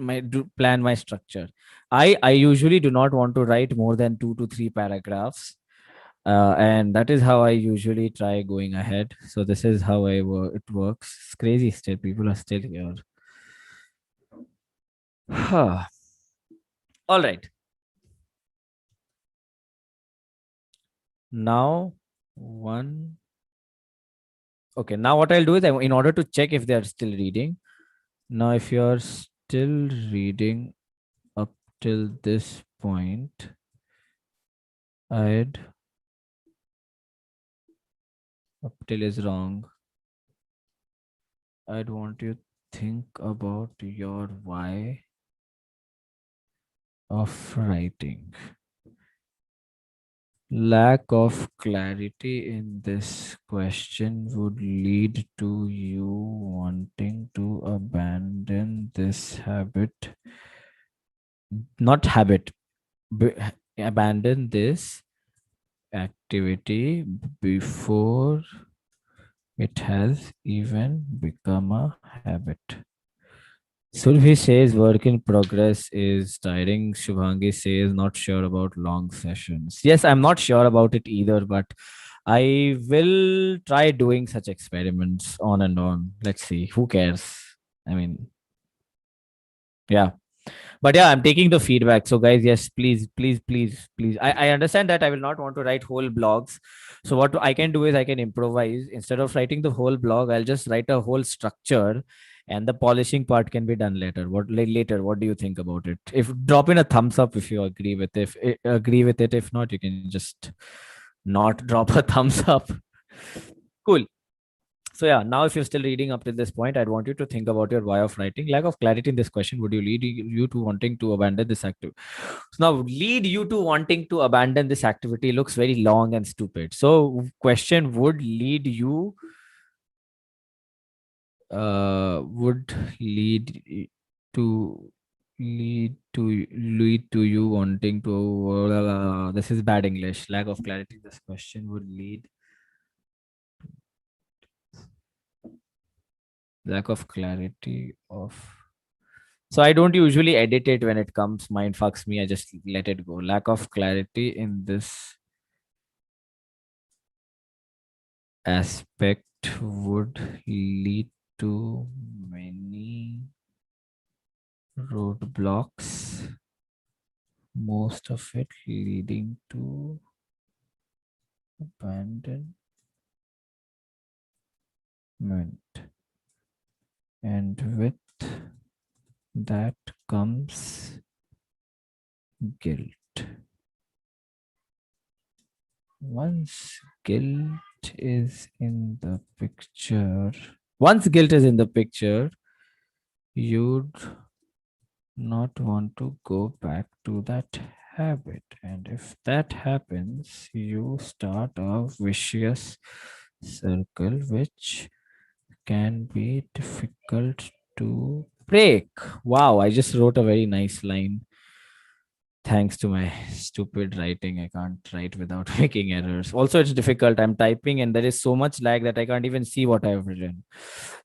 Plan my structure. I usually do not want to write more than 2 to 3 paragraphs, and that is how I usually try going ahead. So this is how it works. It's crazy. Still, people are still here. All right. Now, one Okay, now what I'll do is in order to check if they are still reading. Now, if you're still reading up till this point, I'd up till is wrong. I'd want you to think about your why of writing. Lack of clarity in this question would lead to you wanting to abandon this habit, not habit, b- abandon this activity before it has even become a habit. Survi says work in progress is tiring. Shubhangi says not sure about long sessions. Yes, I'm not sure about it either, but I will try doing such experiments on and on. Let's see. Who cares? I mean, yeah. But yeah, I'm taking the feedback. So guys, yes, please. I understand that I will not want to write whole blogs. So what I can do is I can improvise. Instead of writing the whole blog, I'll just write a whole structure, and the polishing part can be done later. Later, what do you think about it? If drop in a thumbs up if you agree with it. If agree with it, if not, you can just not drop a thumbs up. Cool. So yeah, now if you're still reading up to this point, I'd want you to think about your why of writing. Lack of clarity in this question would you lead you to wanting to abandon this activity. So now lead you to wanting to abandon this activity looks very long and stupid. So question would lead you would to lead to you wanting to this is bad English. Lack of clarity in this question would lead lack of clarity of. So I don't usually edit it when it comes. Mind fucks me. I just let it go. Lack of clarity in this aspect would lead to many roadblocks, most of it leading to abandonment. And with that comes guilt. Once guilt is in the picture, once guilt is in the picture, you'd not want to go back to that habit. And if that happens, you start a vicious circle which can be difficult to break. Wow, I just wrote a very nice line. Thanks to my stupid writing, I can't write without making errors. Also, it's difficult. I'm typing and there is so much lag that I can't even see what I've written.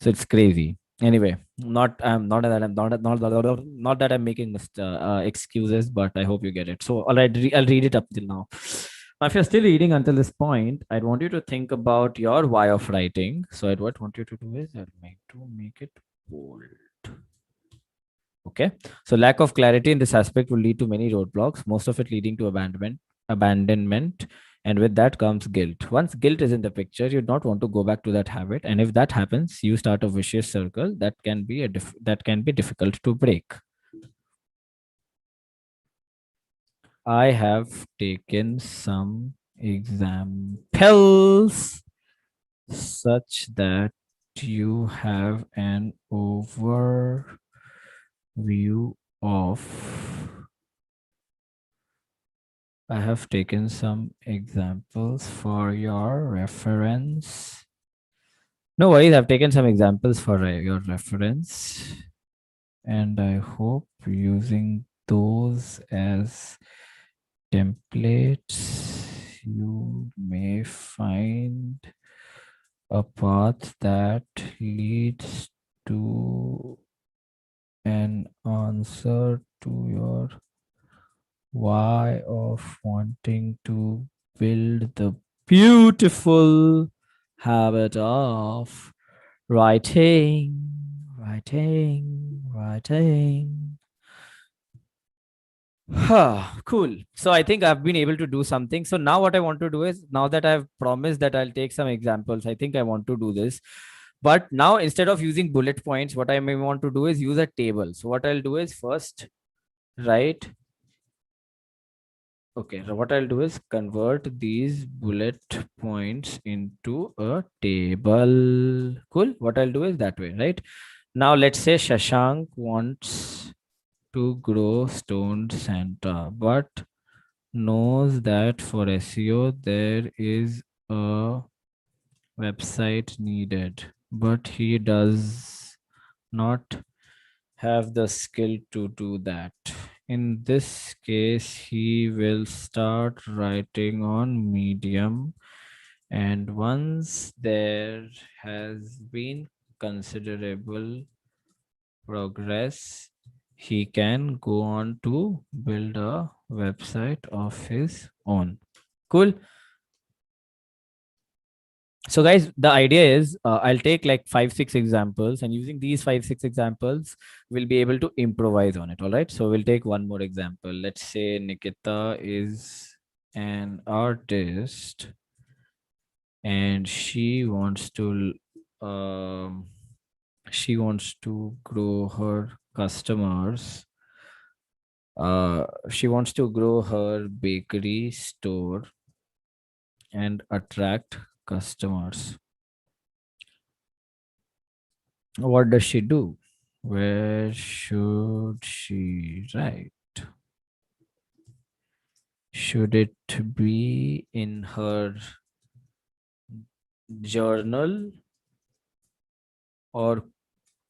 So it's crazy. Anyway, not that I'm making excuses, but I hope you get it. So I'll read it up till now. Now, if you're still reading until this point, I'd want you to think about your why of writing. So I'd what I want you to do is make it bold. Okay. So lack of clarity in this aspect will lead to many roadblocks, most of it leading to abandonment. And with that comes guilt. Once guilt is in the picture, you not want to go back to that habit. And if that happens, you start a vicious circle that can be that can be difficult to break. I have taken some examples such that you have an overview of. I have taken some examples for your reference. No worries, I've taken some examples for your reference. And I hope using those as templates, you may find a path that leads to an answer to your why of wanting to build the beautiful habit of writing. Cool. So I think I've been able to do something. So now what I want to do is, now that I've promised that I'll take some examples, I think I want to do this. But now instead of using bullet points, what I may want to do is use a table. So what I'll do is first write. Okay, so what I'll do is convert these bullet points into a table. Cool. What I'll do is that way, right? Now let's say Shashank wants to grow stoned Santa, but knows that for SEO there is a website needed, but he does not have the skill to do that. In this case, he will start writing on Medium, and once there has been considerable progress, he can go on to build a website of his own. Cool. So guys, the idea is I'll take like 5 6 examples, and using these 5 6 examples we'll be able to improvise on it. All right, so we'll take one more example. Let's say Nikita is an artist and um, she wants to grow her customers. She wants to grow her bakery store and attract customers. What does she do? Where should she write? Should it be in her journal, or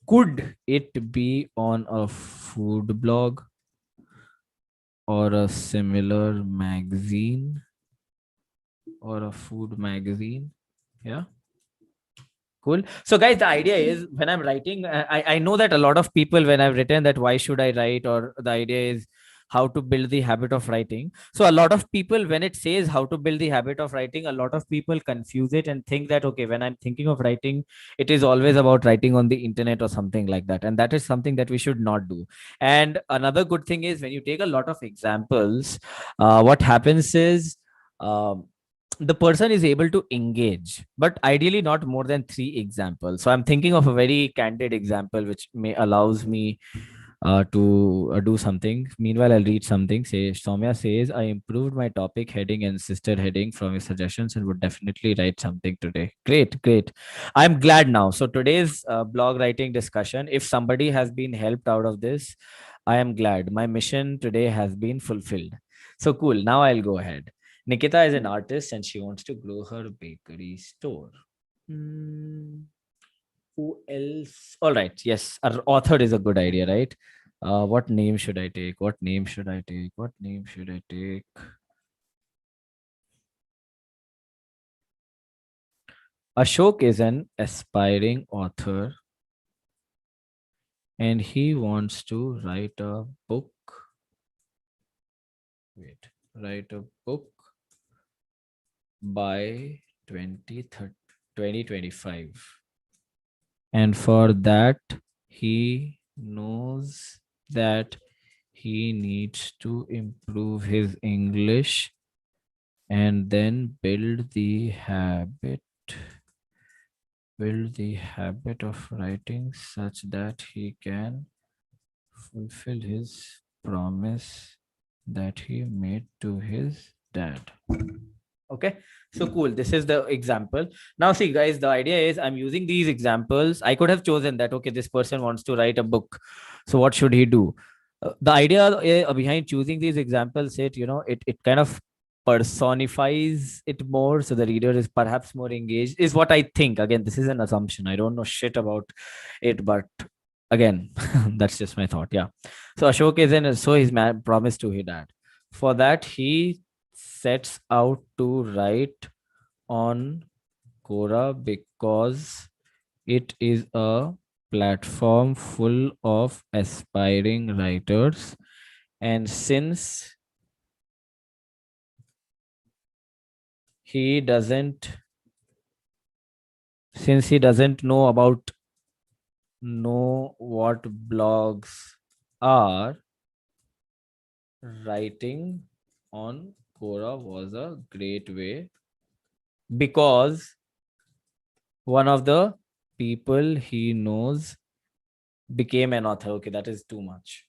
could it be on a food blog or a similar magazine or a food magazine? Yeah. Cool. So, guys, the idea is when I'm writing, I know that a lot of people, when I've written that why should I write, or the idea is how to build the habit of writing. So, a lot of people, when it says how to build the habit of writing, a lot of people confuse it and think that, okay, when I'm thinking of writing, it is always about writing on the internet or something like that. And that is something that we should not do. And another good thing is when you take a lot of examples, what happens is, um, the person is able to engage, but ideally not more than 3 examples. So I'm thinking of a very candid example which may allows me to do something. Meanwhile, I'll read something. Say Soumya says, I improved my topic heading and sister heading from your suggestions and would definitely write something today. Great, great. I'm glad now. So today's blog writing discussion, if somebody has been helped out of this, I am glad. My mission today has been fulfilled. So cool. Now I'll go ahead. Nikita is an artist and she wants to grow her bakery store. Hmm, who else? All right. Yes, our author is a good idea, right? What name should I take? What name should I take? What name should I take? Ashok is an aspiring author and he wants to write a book. Wait, write a book by 2025. And for that, he knows that he needs to improve his English and then build the habit of writing such that he can fulfill his promise that he made to his dad. Okay, so cool. This is the example. Now see guys, the idea is I'm using these examples. I could have chosen that, okay, this person wants to write a book, so what should he do? The idea behind choosing these examples, it kind of personifies it more, so the reader is perhaps more engaged, is what I think. Again, this is an assumption, I don't know shit about it, but again, that's just my thought. Yeah. So Ashok is in, so he's promised to his dad. For that, he sets out to write on Quora because it is a platform full of aspiring writers. And he doesn't, since he doesn't know what blogs are, writing on Quora was a great way because one of the people he knows became an author. Okay, that is too much.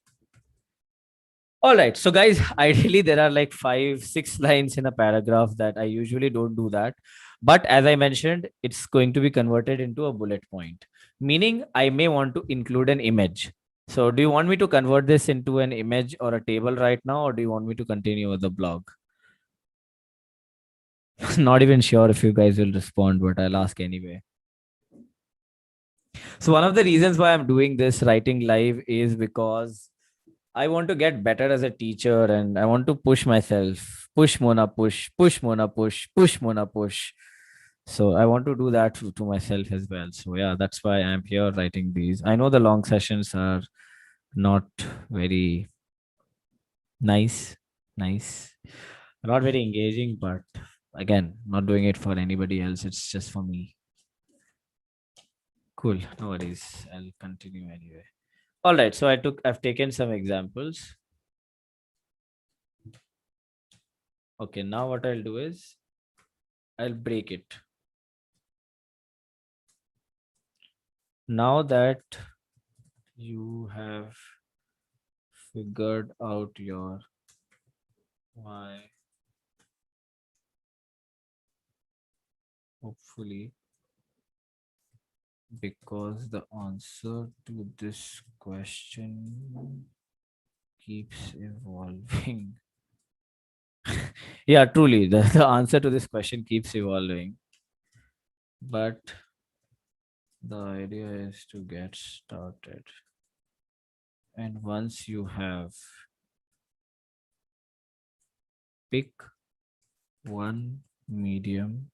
All right. So, guys, ideally, there are like 5, 6 lines in a paragraph that I usually don't do that. But as I mentioned, it's going to be converted into a bullet point, meaning I may want to include an image. So, do you want me to convert this into an image or a table right now, or do you want me to continue with the blog? Not even sure if you guys will respond, but I'll ask anyway. So, one of the reasons why I'm doing this writing live is because I want to get better as a teacher and I want to push myself. Push Mona push, push Mona push, push Mona push. So I want to do that to myself as well. So yeah, that's why I'm here writing these. I know the long sessions are not very nice, nice, not very engaging, but again, not doing it for anybody else. It's just for me. Cool. No worries. I'll continue anyway. All right. So I've taken some examples. Okay. Now what I'll do is I'll break it. Now that you have figured out your why, hopefully, because the answer to this question keeps evolving. Yeah, truly, the answer to this question keeps evolving. But the idea is to get started. And once you have, pick one medium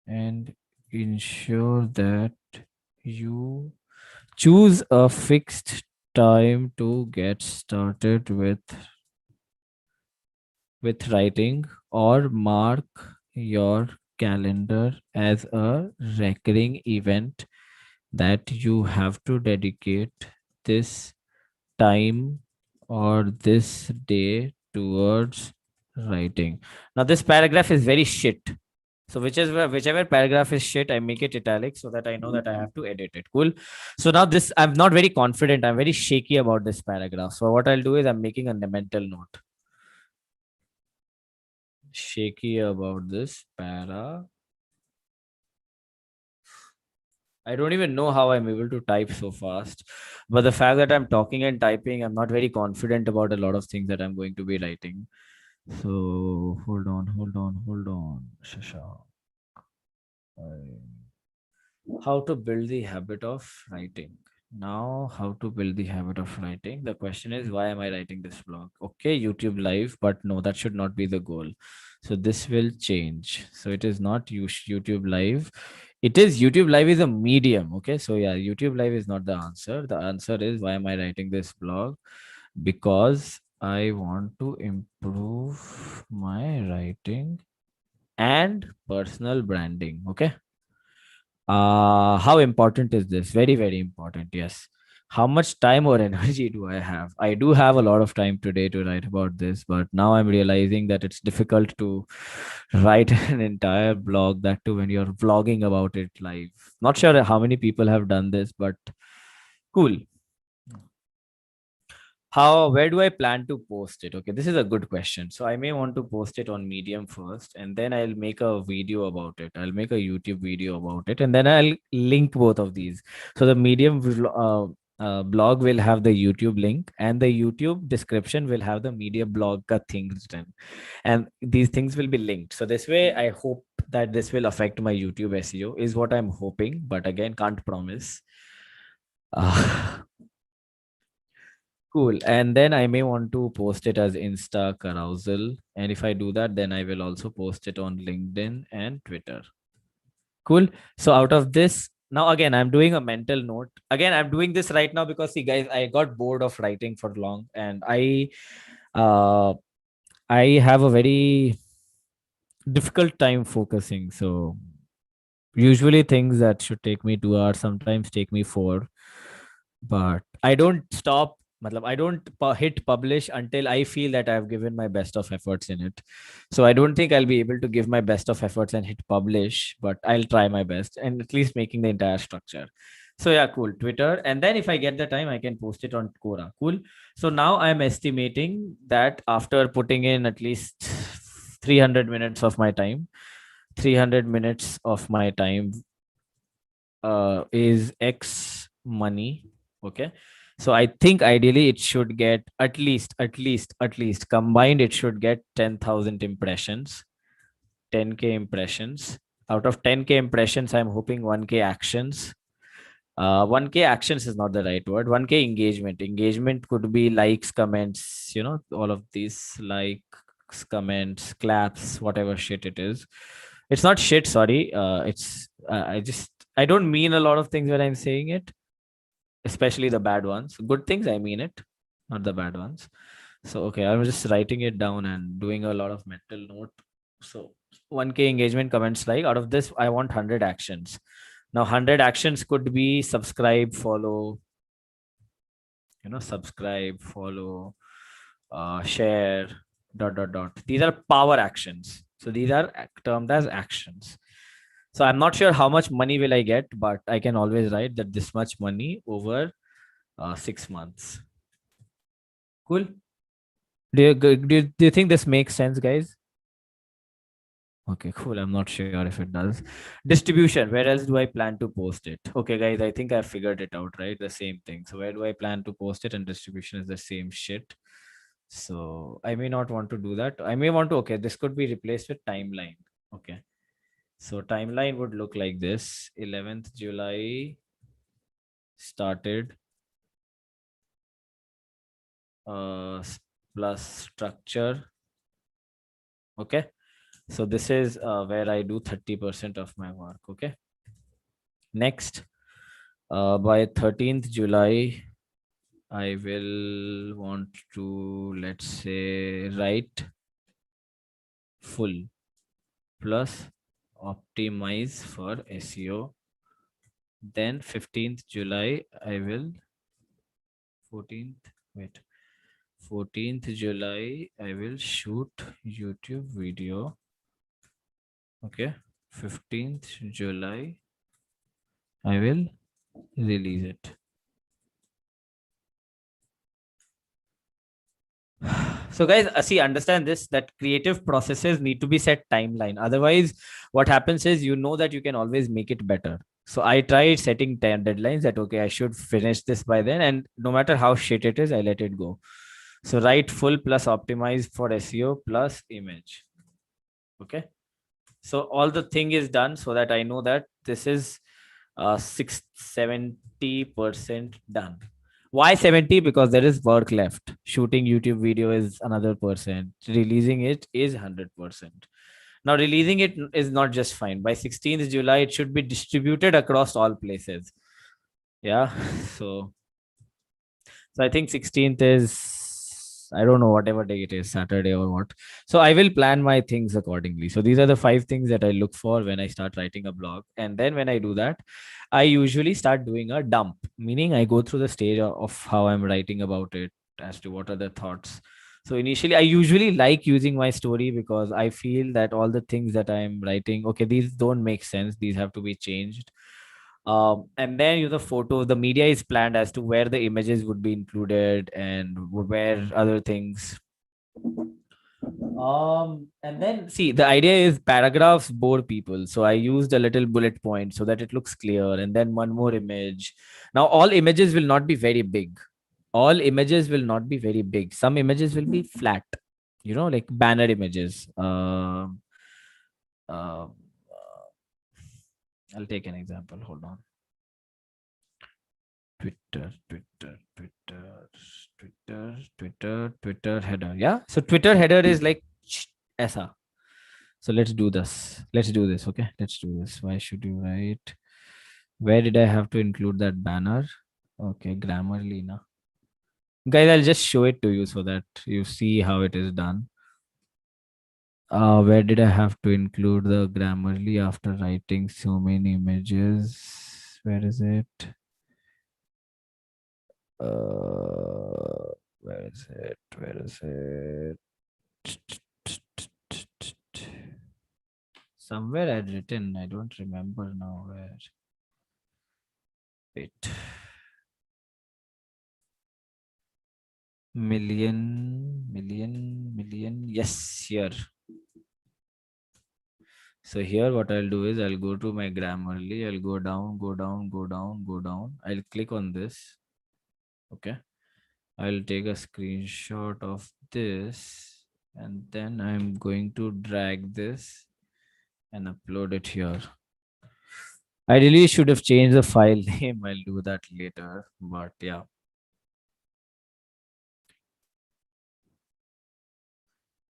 and ensure that you choose a fixed time to get started with writing, or mark your calendar as a recurring event that you have to dedicate this time or this day towards writing. Now this paragraph is very shit. So whichever paragraph is shit, I make it italic so that I know that I have to edit it. Cool. So now this, I'm not very confident. I'm very shaky about this paragraph. So what I'll do is I'm making a mental note. Shaky about this para. I don't even know how I'm able to type so fast. But the fact that I'm talking and typing, I'm not very confident about a lot of things that I'm going to be writing. So hold on. Shasha. How to build the habit of writing. Now, how to build the habit of writing. The question is, why am I writing this blog? Okay, YouTube live, but no, that should not be the goal. So this will change. So it is not YouTube live. It is YouTube live is a medium. Okay, so yeah, YouTube live is not the answer. The answer is, why am I writing this blog? Because I want to improve my writing and personal branding. Okay, how important is this? Very, very important. Yes. How much time or energy do I have? I do have a lot of time today to write about this, but now I'm realizing that it's difficult to write an entire blog, that too when you're vlogging about it live. Not sure how many people have done this, but cool. How, where do I plan to post it? Okay, this is a good question. So I may want to post it on Medium first, and then I'll make a video about it. I'll make a YouTube video about it, and then I'll link both of these. So the Medium blog will have the YouTube link, and the YouTube description will have the media blog ka thing written, and these things will be linked. So this way, I hope that this will affect my YouTube SEO, is what I'm hoping, but again, can't promise. Uh, Cool. And then I may want to post it as Insta carousel. And if I do that, then I will also post it on LinkedIn and Twitter. Cool. So out of this, now again, I'm doing a mental note. Again, I'm doing this right now because see, guys, I got bored of writing for long, and uh I have a very difficult time focusing. So usually things that should take me 2 hours sometimes take me 4. But I don't stop I don't hit publish until I feel that I've given my best of efforts in it. So I don't think I'll be able to give my best of efforts and hit publish, but I'll try my best and at least making the entire structure. So yeah, cool. Twitter. And then if I get the time, I can post it on Quora. Cool. So now I'm estimating that after putting in at least 300 minutes of my time, 300 minutes of my time is X money. Okay. So I think ideally it should get at least combined, it should get 10,000 impressions, 10K impressions. Out of 10K impressions, I'm hoping 1K actions. 1K actions is not the right word. 1K engagement. Engagement could be likes, comments, all of these likes, comments, claps, whatever shit it is. It's not shit, sorry. I don't mean a lot of things when I'm saying it, especially the bad ones. Good things, I mean it, not the bad ones. So, okay, I was just writing it down and doing a lot of mental note. So, 1K engagement, comments, like out of this, I want 100 actions. Now, 100 actions could be subscribe, follow, subscribe, follow, share, dot, dot, dot. These are power actions. So, these are termed as actions. So, I'm not sure how much money will I get, but I can always write that this much money over 6 months. Cool. Do you think this makes sense, guys? Okay, cool. I'm not sure if it does. Distribution. Where else do I plan to post it? Okay, guys, I think I figured it out, right? The same thing. So where do I plan to post it? And distribution is the same shit. So I may not want to do that. I may want to, okay, this could be replaced with timeline. Okay. So timeline would look like this. 11th July started plus structure. Okay. So this is where I do 30% of my work. Okay. Next, by 13th July, I will want to, let's say, write full plus optimize for SEO. Then 15th July, I will 14th, wait, 14th July, I will shoot YouTube video. Okay. 15th July, I will release it. So guys, see, understand this, that creative processes need to be set timeline. Otherwise, what happens is, that you can always make it better. So I tried setting 10 deadlines that, okay, I should finish this by then. And no matter how shit it is, I let it go. So write full plus optimize for SEO plus image. Okay. So all the thing is done so that I know that this is 70% done. Why 70? Because there is work left. Shooting YouTube video is another percent. Releasing it is 100%. Now, releasing it is not just fine. By 16th July, it should be distributed across all places. Yeah. So I think 16th is, I don't know, whatever day it is, Saturday or what. So I will plan my things accordingly. So these are the 5 things that I look for when I start writing a blog. And then when I do that, I usually start doing a dump, meaning I go through the stage of how I'm writing about it, as to what are the thoughts. So initially, I usually like using my story because I feel that all the things that I'm writing, okay, these don't make sense. These have to be changed. And then the photo, the media is planned as to where the images would be included and where other things. And then see, the idea is paragraphs bore people, so I used a little bullet point so that it looks clear, and then one more image. Now all images will not be very big. All images will not be very big. Some images will be flat, like banner images. Uh, I'll take an example. Hold on. Twitter header. Yeah. So Twitter header is like esa. So let's do this. Let's do this. Okay. Let's do this. Why should you write? Where did I have to include that banner? Okay. Grammarly. Na. Guys, I'll just show it to you so that you see how it is done. Where did I have to include the Grammarly after writing so many images? Where is it? is it? Where is it? Somewhere I'd written. I don't remember now where. Wait. Million. Yes, here. So here what I'll do is I'll go to my Grammarly. I'll go down, go down, go down, go down. I'll click on this. Okay. I'll take a screenshot of this and then I'm going to drag this and upload it here. I really should have changed the file name. I'll do that later. But yeah.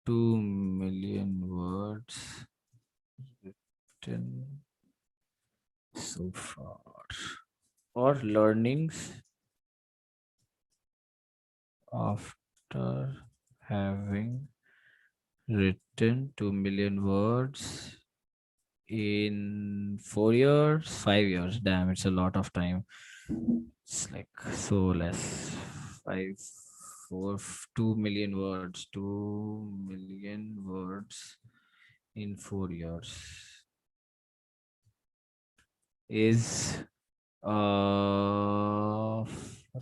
2 million words written so far. Or learnings after having written 2 million words in 4 years, 5 years. Damn, it's a lot of time. It's like so less. Five, four, 2 million words. 2 million words in 4 years is what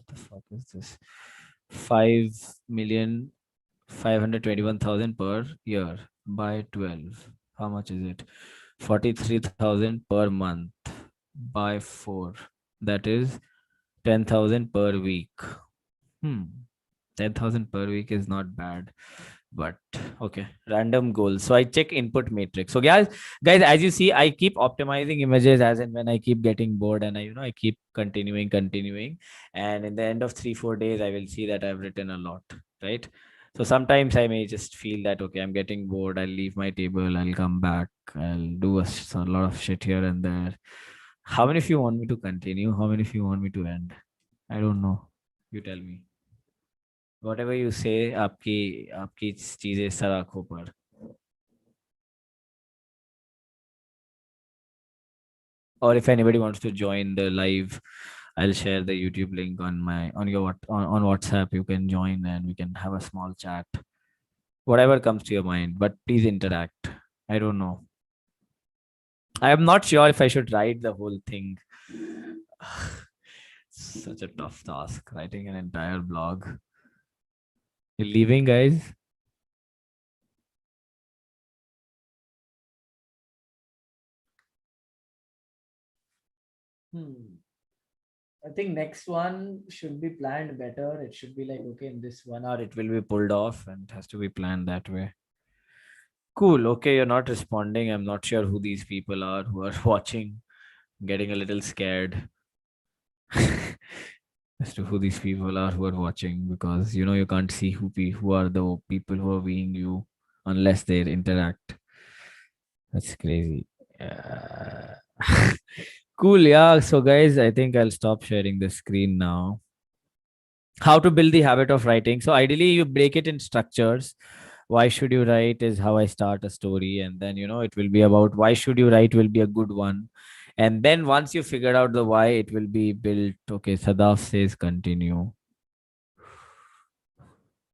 the fuck is this? 5,521,000 per year by 12. How much is it? 43,000 per month by 4. That is 10,000 per week. 10,000 per week is not bad, but okay. Random goals. So I check input matrix. So guys, as you see, I keep optimizing images as and when I keep getting bored, and I keep continuing, and in the end of 3-4 days, I will see that I've written a lot, right? So sometimes I may just feel that okay, I'm getting bored. I'll leave my table. I'll come back. I'll do a lot of shit here and there. How many of you want me to continue? How many of you want me to end? I don't know. You tell me. Whatever you say, आपकी आपकी चीजें sir आंखों पर. Or if anybody wants to join the live, I'll share the YouTube link on my on your on WhatsApp. You can join and we can have a small chat. Whatever comes to your mind, but please interact. I don't know. I am not sure if I should write the whole thing. Such a tough task, writing an entire blog. You're leaving, guys? I think next one should be planned better. It should be like, okay, in this 1 hour, it will be pulled off and it has to be planned that way. Cool. Okay, you're not responding. I'm not sure who these people are who are watching. I'm getting a little scared as to who these people are who are watching because you can't see who are the people who are viewing you unless they interact. That's crazy. Yeah. Cool. Yeah. So, guys, I think I'll stop sharing the screen now. How to build the habit of writing. So ideally you break it in structures. Why should you write is how I start a story, and then it will be about why should you write will be a good one. And then once you figure out the why, it will be built. Okay, Sadaf says continue.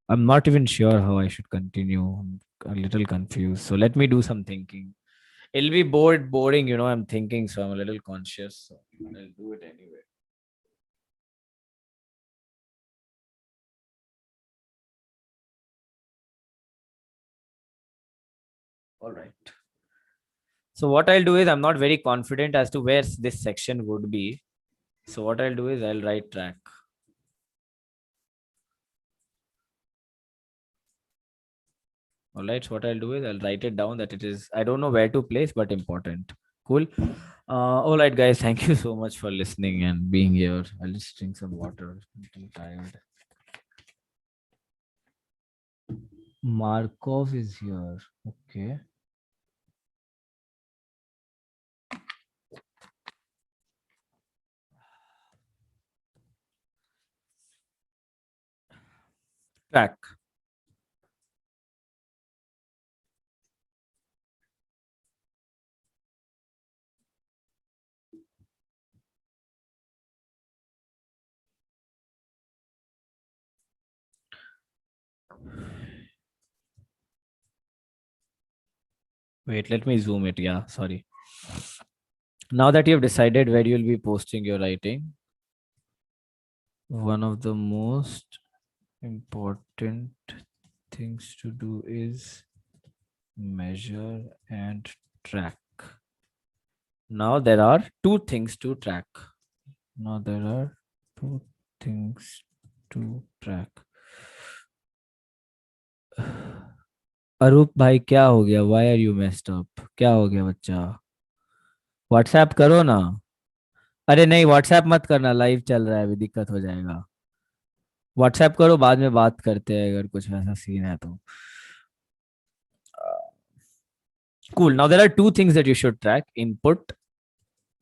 I'm not even sure how I should continue. I'm a little confused, so let me do some thinking. It'll be boring, I'm thinking, so I'm a little conscious, so I'll do it anyway. All right. So what I'll do is I'm not very confident as to where this section would be. So what I'll do is I'll write track. All right. So what I'll do is I'll write it down that it is, I don't know where to place, but important. Cool. All right, guys. Thank you so much for listening and being here. I'll just drink some water. I'm tired. Markov is here. Okay. Track. Wait, let me zoom it. Yeah, sorry. Now that you have decided where you'll be posting your writing, one of the most important things to do is measure and track. Now there are two things to track. Now there are two things to track. अरूप भाई क्या हो गया? Why are you messed up? क्या हो गया बच्चा? WhatsApp करो ना. अरे नहीं, व्हाट्सएप मत करना, लाइव चल रहा है, अभी दिक्कत हो जाएगा. व्हाट्सएप करो, बाद में बात करते हैं अगर कुछ वैसा सीन है तो. Cool. Now there are two things that you should track. Input,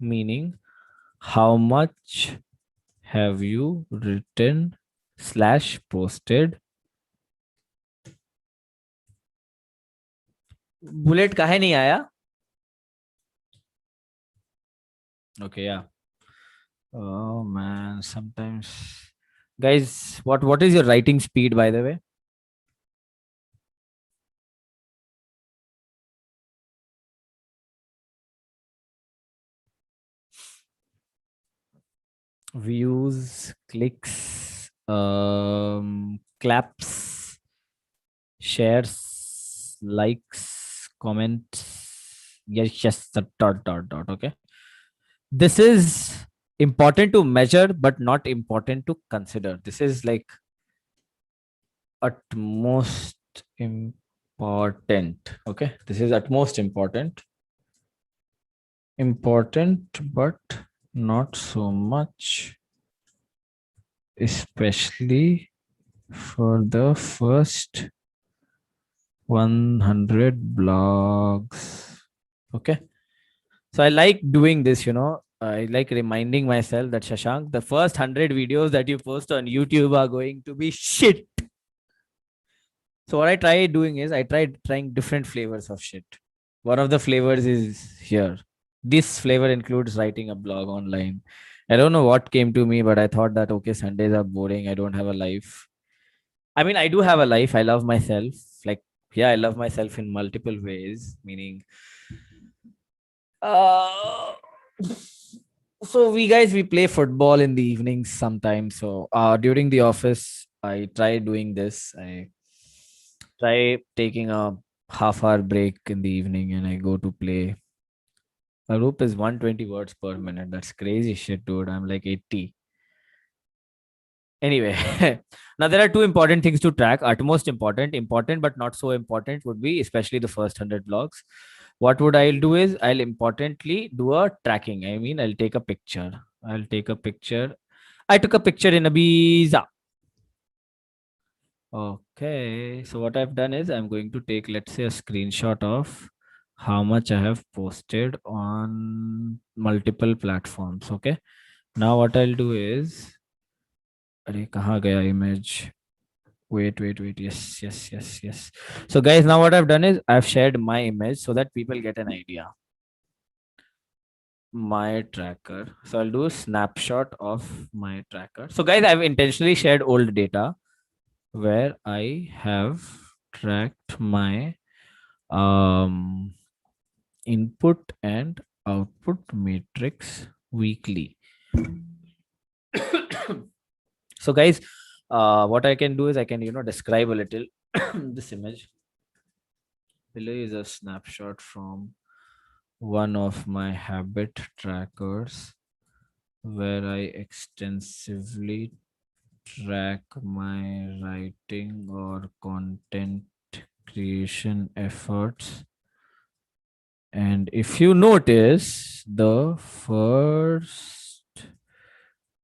meaning how much have you written slash posted. Bullet काहे नहीं आया? Okay, yeah. Oh man, sometimes. Guys, what is your writing speed, by the way? Views, clicks, claps, shares, likes, comments. Yes, dot. Okay. This is important to measure, but not important to consider. This is like utmost important. Okay. This is utmost important. Important, but not so much, especially for the first 100 blogs. Okay. So I like doing this, I like reminding myself that Shashank, the first 100 videos that you post on YouTube are going to be shit. So what I try doing is I tried trying different flavors of shit. One of the flavors is here. This flavor includes writing a blog online. I don't know what came to me, but I thought that okay, Sundays are boring. I don't have a life. I mean, I do have a life. I love myself. Like, yeah, I love myself in multiple ways, meaning uh so we play football in the evenings sometimes. So during the office, I try doing this. I try taking a half-hour break in the evening and I go to play. A rope is 120 words per minute. That's crazy shit, dude. I'm like 80. Anyway, now there are two important things to track. Utmost important, but not so important would be especially the first 100 blogs. What would I'll do is I'll importantly do a tracking. I mean, I'll take a picture. I'll take a picture. I took a picture in Ibiza. Okay, so what I've done is I'm going to take, let's say, a screenshot of how much I have posted on multiple platforms. Okay, now what I'll do is, अरे कहाँ गया image? Wait. Yes. So guys, now what I've done is I've shared my image so that people get an idea. My tracker. So I'll do a snapshot of my tracker. So guys, I've intentionally shared old data where I have tracked my input and output matrix weekly. So guys, what I can do is I can describe a little this image. Below is a snapshot from one of my habit trackers where I extensively track my writing or content creation efforts. And if you notice, the first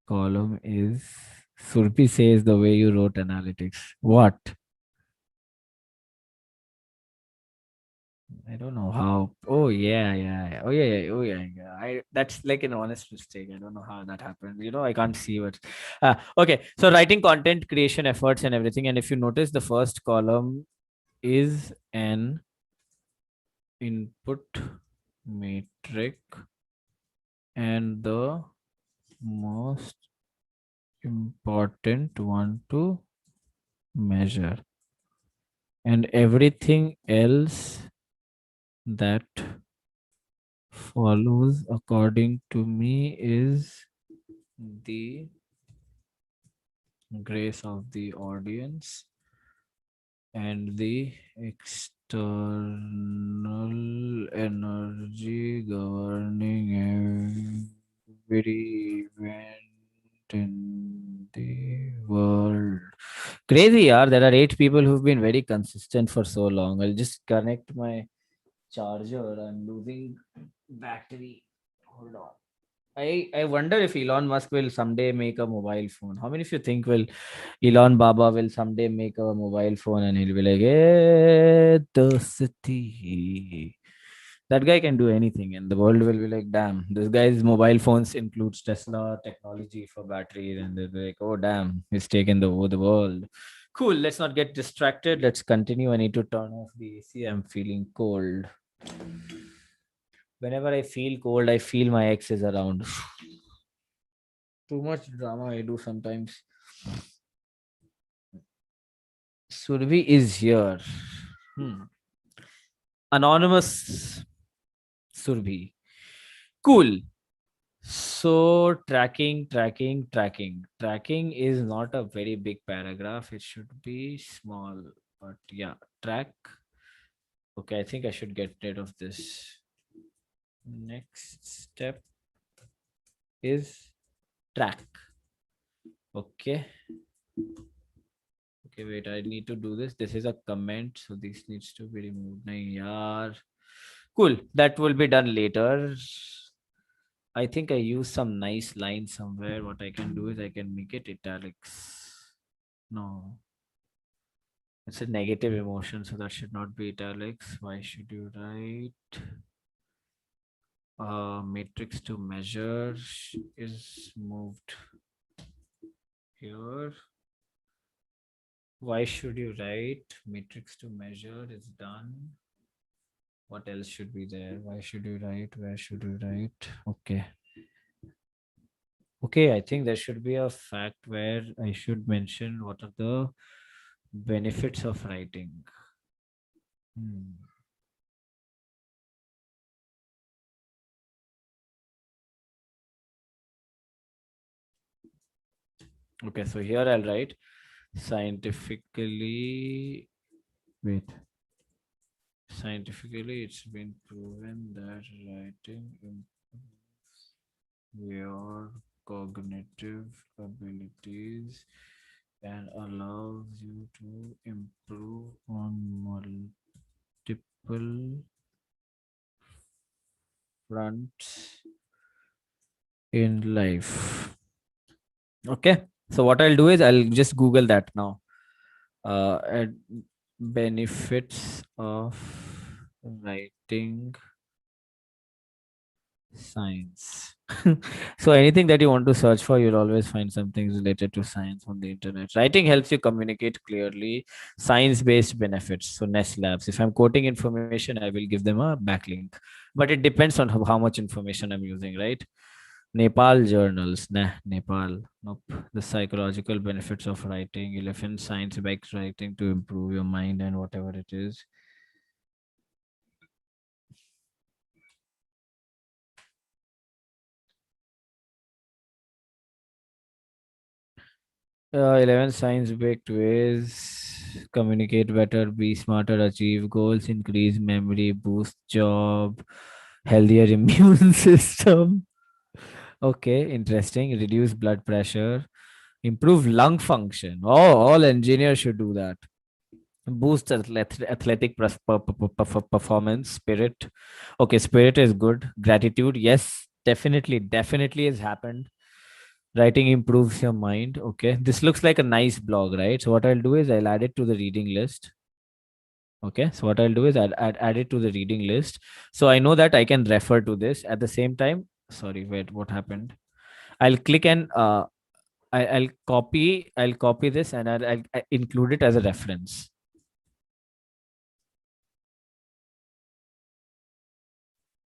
column is Surpi says the way you wrote analytics. What? I don't know how. Oh yeah. Oh yeah. I that's like an honest mistake. I don't know how that happened. I can't see what. Okay, so writing content creation efforts and everything. And if you notice, the first column is an input metric, and the most important one to measure, and everything else that follows, according to me, is the grace of the audience and the external energy governing every event in the world. Crazy, yaar. There are 8 people who've been very consistent for so long. I'll just connect my charger. I'm losing battery. Hold on. I wonder if Elon Musk will someday make a mobile phone. How many of you think will Elon Baba will someday make a mobile phone and he'll be like, "Eh, the city." That guy can do anything, and the world will be like, "Damn, this guy's mobile phones includes Tesla technology for batteries," and they'll be like, "Oh, damn, he's taken the over the world." Cool. Let's not get distracted. Let's continue. I need to turn off the AC. I'm feeling cold. Whenever I feel cold, I feel my ex is around. Too much drama I do sometimes. Survi is here. Hmm. Anonymous Surbi. Cool. So tracking is not a very big paragraph. It should be small, but yeah, track. Okay, I think I should get rid of this. Next step is track. Okay. Okay, wait, I need to do this. This is a comment, so this needs to be removed. Nahi yaar. Cool. That will be done later. I think I use some nice line somewhere. What I can do is I can make it italics. No, it's a negative emotion, so that should not be italics. Why should you write? Matrix to measure is moved here. Why should you write? Matrix to measure is done. What else should be there? Why should you write? Where should you write? Okay. Okay, I think there should be a fact where I should mention what are the benefits of writing. Hmm. Okay, so here I'll write scientifically. Wait. Scientifically, it's been proven that writing improves your cognitive abilities and allows you to improve on multiple fronts in life. Okay. So what I'll do is I'll just Google that now. And benefits of writing science. So anything that you want to search for, you'll always find something related to science on the internet. Writing helps you communicate clearly. Science-based benefits. So Nest Labs. If I'm quoting information, I will give them a backlink. But it depends on how much information I'm using, right? Nepal journals. Nah, Nepal. Nope. The psychological benefits of writing. Elephant science bikes writing to improve your mind and whatever it is. 11 science baked ways. Communicate better, be smarter, achieve goals, increase memory, boost job, healthier immune system. Okay, interesting. Reduce blood pressure, improve lung function. Oh, all engineers should do that. Boost athletic performance, spirit. Okay, spirit is good. Gratitude, yes, definitely has happened. Writing improves your mind. Okay, this looks like a nice blog, right? So what I'll do is I'll add it to the reading list. Okay, so what I'll do is I'll add it to the reading list, so I know that I can refer to this at the same time. Sorry, wait, what happened? I'll click and I'll copy this and I'll include it as a reference.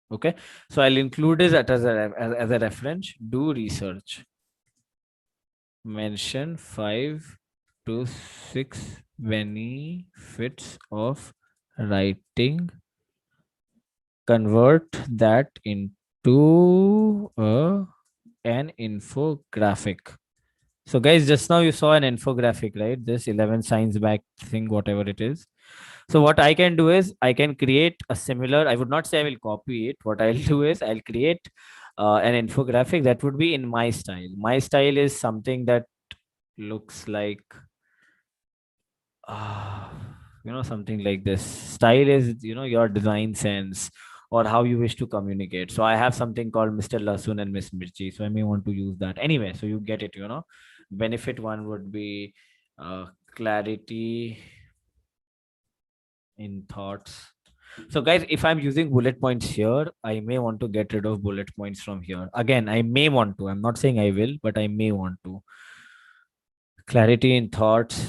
Okay, so I'll include this as a reference. Do research. Mention 5 to 6 benefits of writing convert that into an infographic. So, guys, just now you saw an infographic, right? This 11 signs back thing, whatever it is. So, what I can do is I can create a similar, I would not say I will copy it. What I'll do is I'll create an infographic that would be in my style. My style is something that looks like uh, something like this. Style is your design sense or how you wish to communicate. So I have something called Mr. Lasun and Miss Mirchi, so I may want to use that anyway. So you get it. Benefit one would be clarity in thoughts. So guys, if I'm using bullet points here, I may want to get rid of bullet points from here. Again, I may want to. I'm not saying I will, but I may want to. Clarity in thoughts,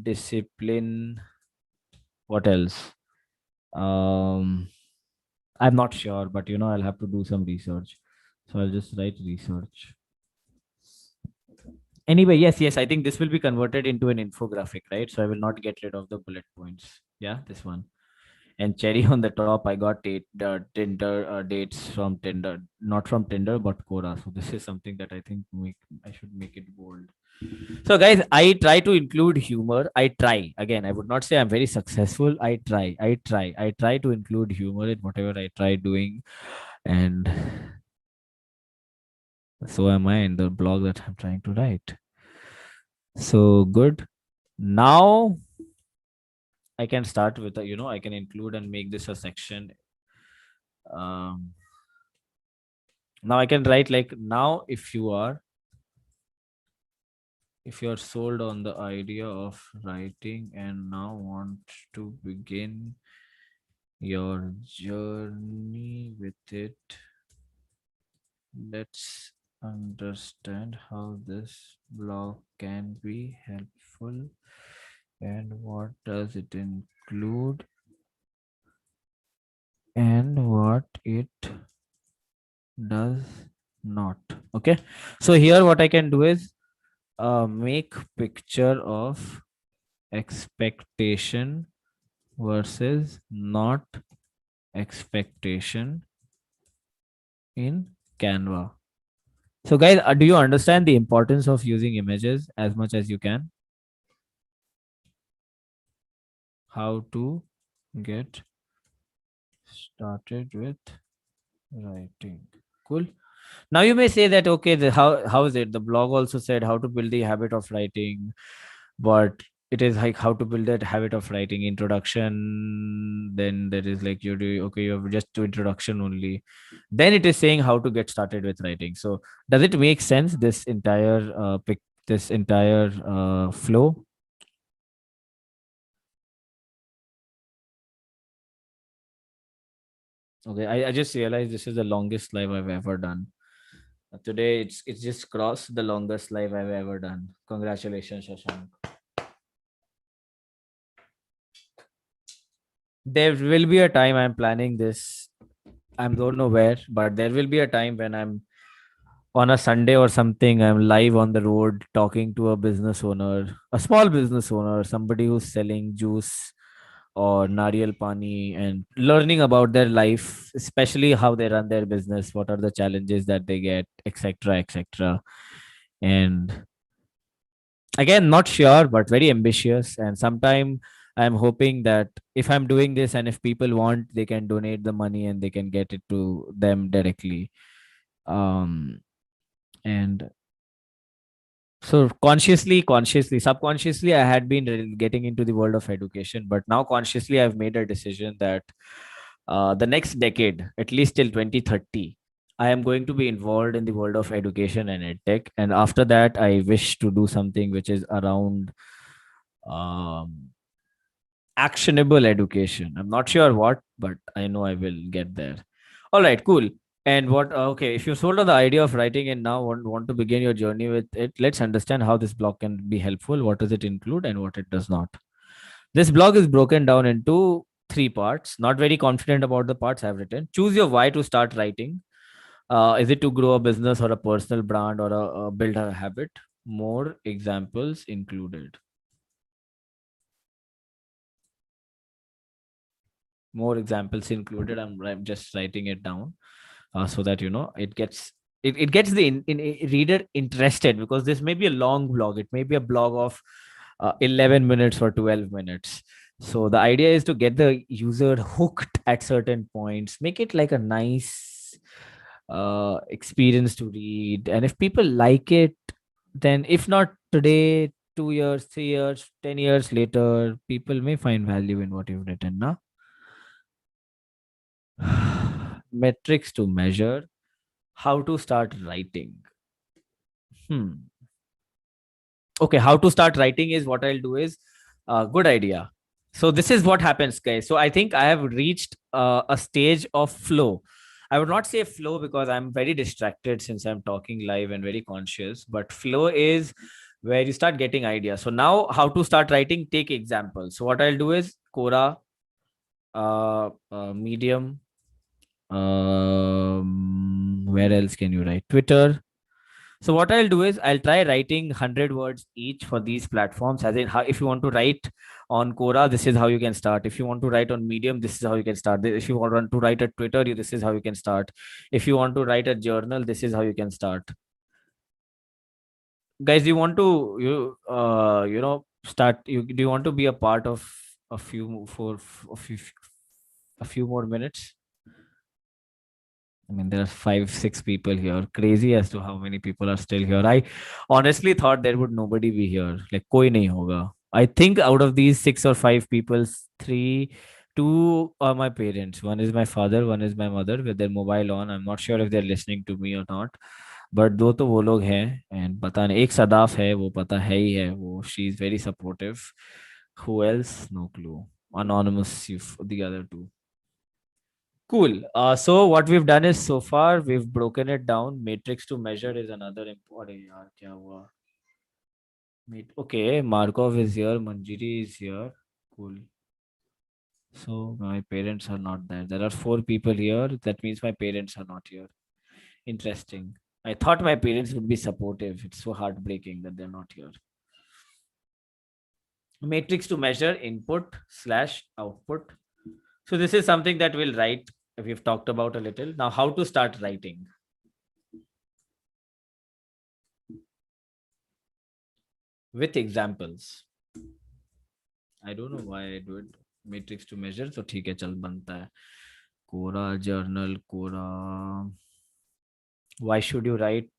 discipline. What else? Um, I'm not sure, but I'll have to do some research. So I'll just write research. Anyway, yes, I think this will be converted into an infographic, right? So I will not get rid of the bullet points. Yeah, this one. And cherry on the top, I got Tinder dates from Tinder, not from Tinder, but Quora. So this is something that I think I should make it bold. So, guys, I try to include humor. I try. Again, I would not say I'm very successful. I try to include humor in whatever I try doing. And so am I in the blog that I'm trying to write. So, good. Now I can start with, I can include and make this a section. Um, Now I can write like, now if you're sold on the idea of writing and now want to begin your journey with it, let's understand how this blog can be helpful and what does it include and what it does not. Okay, so here what I can do is make picture of expectation versus not expectation in Canva. So, guys, do you understand the importance of using images as much as you can? How to get started with writing. Cool. Now you may say that okay, how is it? The blog also said how to build the habit of writing, but it is like how to build that habit of writing introduction. Then there is like you do okay, you have just to introduction only. Then it is saying how to get started with writing. So does it make sense? This entire flow. Okay, I just realized this is the longest live I've ever done. Today it's just crossed the longest live I've ever done. Congratulations, Shashank. There will be a time I'm planning this. I don't know where, but there will be a time when I'm on a Sunday or something. I'm live on the road talking to a business owner, a small business owner, somebody who's selling juice or nariyal pani and learning about their life, especially how they run their business, what are the challenges that they get, etc., etc. And again, not sure, but very ambitious. And sometime I'm hoping that if I'm doing this and if people want, they can donate the money and they can get it to them directly. Um, and so consciously, subconsciously, I had been getting into the world of education, but now consciously, I've made a decision that the next decade, at least till 2030, I am going to be involved in the world of education and edtech. And after that, I wish to do something which is around um, actionable education. I'm not sure what, but I know I will get there. All right, cool. And what, okay, if you're sold on the idea of writing and now want to begin your journey with it, let's understand how this blog can be helpful. What does it include and what it does not? This blog is broken down into three parts. Not very confident about the parts I've written. Choose your why to start writing. Is it to grow a business or a personal brand or build a habit? More examples included. more examples included. I'm just writing it down, so that it gets the reader interested, because this may be a long blog. It may be a blog of 11 minutes or 12 minutes. So the idea is to get the user hooked at certain points, make it like a nice experience to read. And if people like it, then if not today, 2 years, 3 years, 10 years later, people may find value in what you've written now. Metrics to measure how to start writing. Hmm. Okay, how to start writing is what I'll do is good idea. So this is what happens, guys. So I think I have reached a stage of flow. I would not say flow because I'm very distracted since I'm talking live and very conscious, but flow is where you start getting ideas. So now how to start writing, take examples. So what I'll do is Quora, Medium, where else can you write? Twitter. So what I'll do is I'll try writing 100 words each for these platforms. As in, how, if you want to write on Quora, this is how you can start. If you want to write on Medium, this is how you can start. If you want to write at Twitter, this is how you can start. If you want to write a journal, this is how you can start. Guys, do you want to start? Do you want to be a part of a few for a few more minutes? I mean, there are 5, 6 people here. Crazy as to how many people are still here. I honestly thought there would nobody be here. Like, koi nahi hoga. I think out of these 6 or 5 people, three, two are my parents. One is my father, one is my mother with their mobile on. I'm not sure if they're listening to me or not. But दो तो वो लोग हैं and पता नहीं एक सदाफ है वो पता है ही है वो she is very supportive. Who else? No clue. Anonymous, the other two. Cool. So what we've done is so far we've broken it down. Matrix to measure is another important. यार क्या हुआ? Okay, Markov is here. Manjiri is here. Cool. So my parents are not there. There are 4 people here. That means my parents are not here. Interesting. I thought my parents would be supportive. It's so heartbreaking that they're not here. Matrix to measure input slash output. So this is something that we'll write. We've talked about a little. Now, how to start writing? With examples. I don't know why I do it. Matrix to measure. So ठीक है चल बनता है. Quora journal Quora. Why should you write?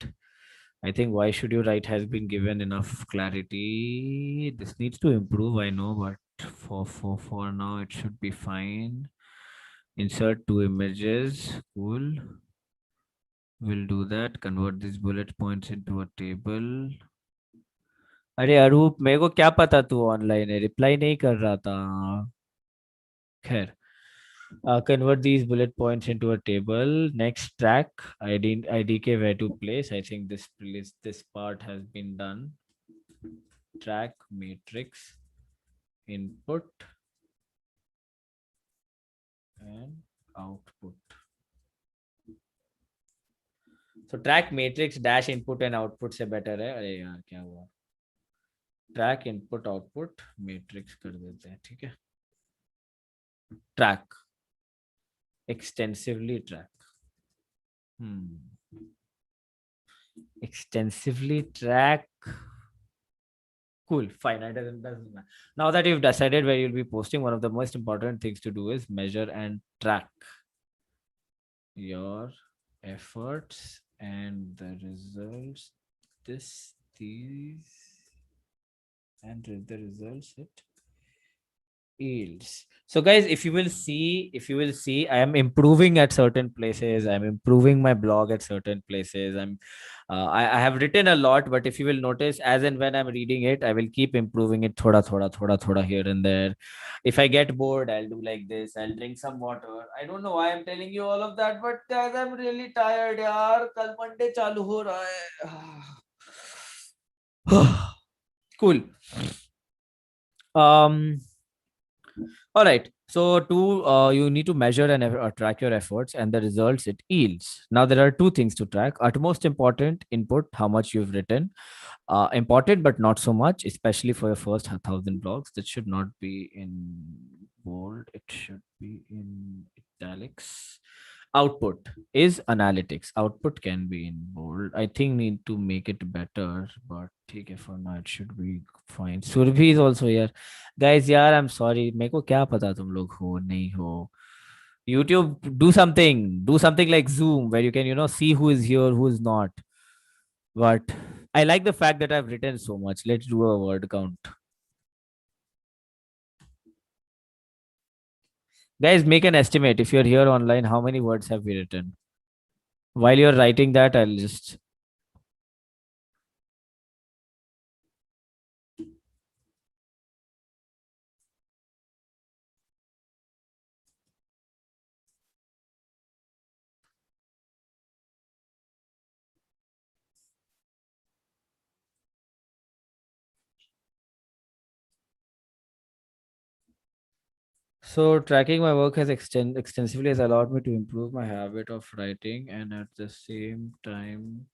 I think why should you write has been given enough clarity. This needs to improve, I know, but for now it should be fine. Insert 2 images. Cool. We'll do that. Convert these bullet points into a table. अरे अरूप मेरे को क्या पता तू online है reply नहीं कर रहा था खैर convert these bullet points into a table. Next track idk where to place. I think this part has been done. Track matrix input and output. So track matrix dash input and output से better है अरे यार क्या हुआ track input output matrix कर देते हैं ठीक है track extensively track. Extensively track. Cool, fine. Doesn't matter. Now that you've decided where you'll be posting, one of the most important things to do is measure and track your efforts and the results. These, and the results it yields. So guys, if you will see, I am improving at certain places. I'm improving my blog at certain places. I have written a lot, but if you will notice, as and when I'm reading it, I will keep improving it thoda here and there. If I get bored, I'll do like this. I'll drink some water. I don't know why I'm telling you all of that, but guys, I'm really tired, yaar. Kal Monday chalu ho raha hai. Cool. All right. So to you need to measure and track your efforts and the results it yields. Now there are 2 things to track. Utmost important input, how much you've written. Important but not so much, especially for your first 1,000 blogs. That should not be in bold. It should be in italics. Output is analytics. Output can be in bold. I think need to make it better, but okay, for now it should be fine. Surabhi is also here. Guys, यार, I'm sorry. मेरे को क्या पता तुम लोग हो नहीं हो. YouTube, do something. Do something like Zoom where you can, see who is here, who is not. But I like the fact that I've written so much. Let's do a word count. Guys, make an estimate. If you're here online, how many words have we written? While you're writing that, I'll just. So, tracking my work has extensively has allowed me to improve my habit of writing, and at the same time,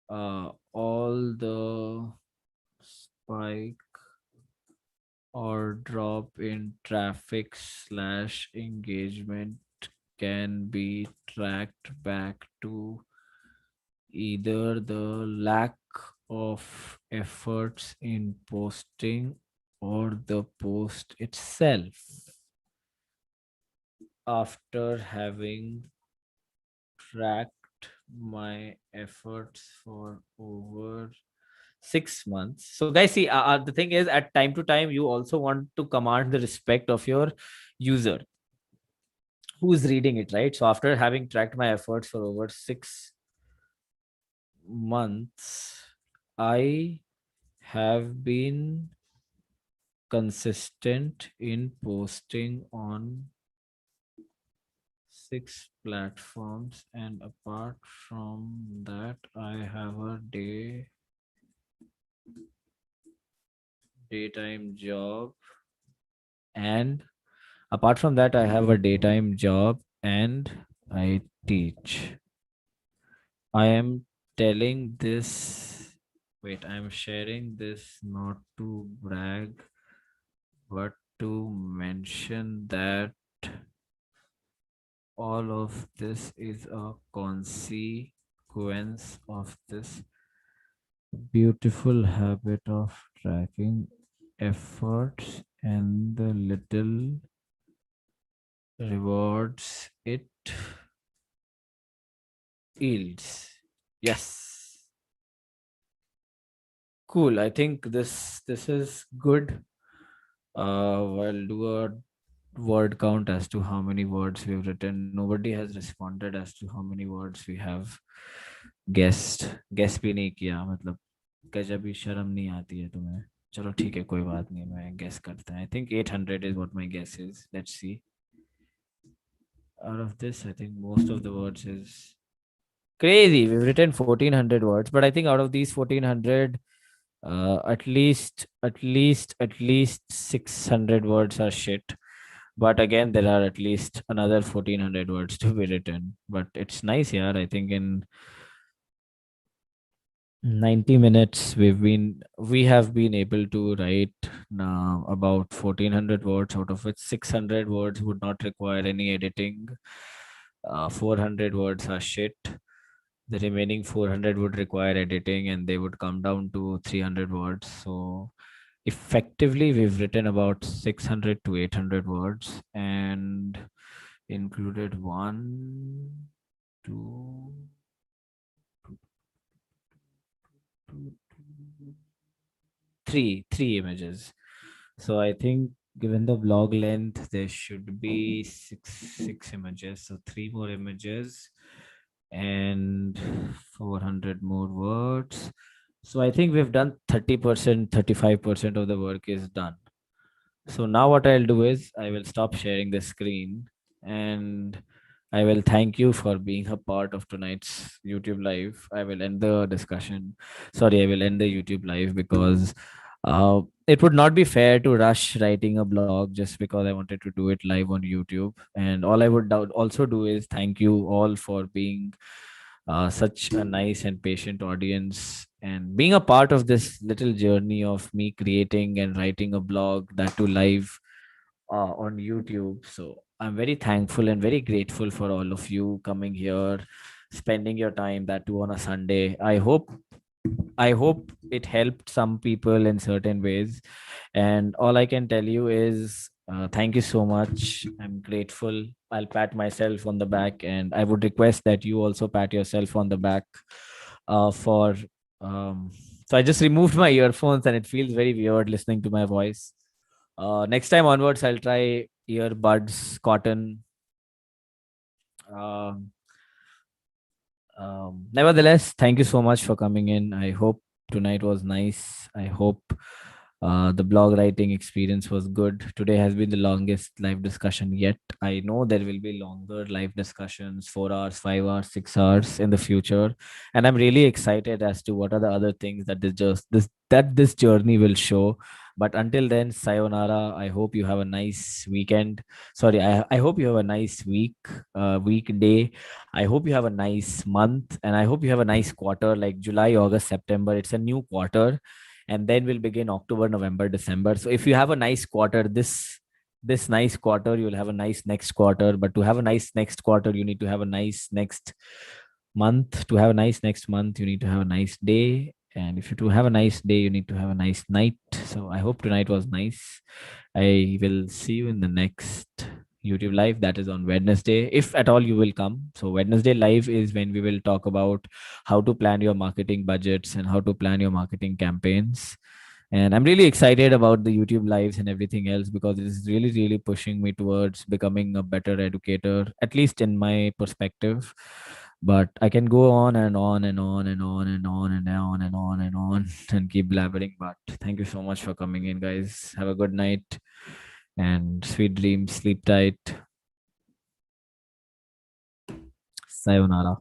all the spike or drop in traffic slash engagement can be tracked back to either the lack of efforts in posting or the post itself. After having tracked my efforts for over 6 months. So, guys, see, the thing is, at time to time, you also want to command the respect of your user who's reading it, right? So, after having tracked my efforts for over 6 months, I have been consistent in posting on 6 platforms, and apart from that, I have a daytime job, and apart from that, I have a daytime job and I teach. I am telling this, wait, I'm sharing this not to brag, but to mention that all of this is a consequence of this beautiful habit of tracking efforts and the little rewards it yields. Yes. Cool. I think this is good. I'll do a word count as to how many words we've written. Nobody has responded as to how many words we have guessed. Guess भी नहीं किया, मतलब गजब ही शर्म नहीं आती है तुम्हें. चलो ठीक है, कोई बात नहीं, मैं guess करता है. I think 800 is what my guess is. Let's see. Out of this, I think most of the words is crazy. We've written 1400 words, but I think out of these 1400, at least 600 words are shit. But again, there are at least another 1400 words to be written. But it's nice, yeah. I think in 90 minutes we have been able to write about 1400 words, out of which 600 words would not require any editing. 400 words are shit. The remaining 400 would require editing, and they would come down to 300 words. So effectively we've written about 600 to 800 words, and included one, two, two, three images. So I think given the blog length, there should be six images. So three more images and 400 more words. So I think we've done 30%, 35% of the work is done. So now what I'll do is I will stop sharing the screen, and I will thank you for being a part of tonight's YouTube live. I will end the discussion. Sorry, I will end the YouTube live because it would not be fair to rush writing a blog just because I wanted to do it live on YouTube. And all I would also do is thank you all for being such a nice and patient audience and being a part of this little journey of me creating and writing a blog, that too live on YouTube. So I'm very thankful and very grateful for all of you coming here, spending your time, that too on a Sunday. I hope it helped some people in certain ways. And all I can tell you is thank you so much. I'm grateful. I'll pat myself on the back, and I would request that you also pat yourself on the back for. Um, so I just removed my earphones, and it feels very weird listening to my voice. Next time onwards, I'll try earbuds, cotton. Um, Nevertheless, thank you so much for coming in. I hope tonight was nice. I hope the blog writing experience was good. Today has been the longest live discussion yet. I know there will be longer live discussions, 4 hours, 5 hours, 6 hours in the future, and I'm really excited as to what are the other things that this journey will show. But until then, sayonara. I hope you have a nice weekend. Sorry, I hope you have a nice weekday. I hope you have a nice month, and I hope you have a nice quarter like July, August, September. It's a new quarter, and then we'll begin October, November, December. So if you have a nice quarter, this nice quarter, you'll have a nice next quarter. But to have a nice next quarter, you need to have a nice next month. To have a nice next month, you need to have a nice day. And if you to have a nice day, you need to have a nice night. So I hope tonight was nice. I will see you in the next YouTube live, that is on Wednesday, if at all you will come. So Wednesday live is when we will talk about how to plan your marketing budgets and how to plan your marketing campaigns. And I'm really excited about the YouTube lives and everything else, because it is really, really pushing me towards becoming a better educator, at least in my perspective. But I can go on and on and on and on and on and on and on and on and keep blabbering. But thank you so much for coming in, guys. Have a good night and sweet dreams. Sleep tight. Sayonara.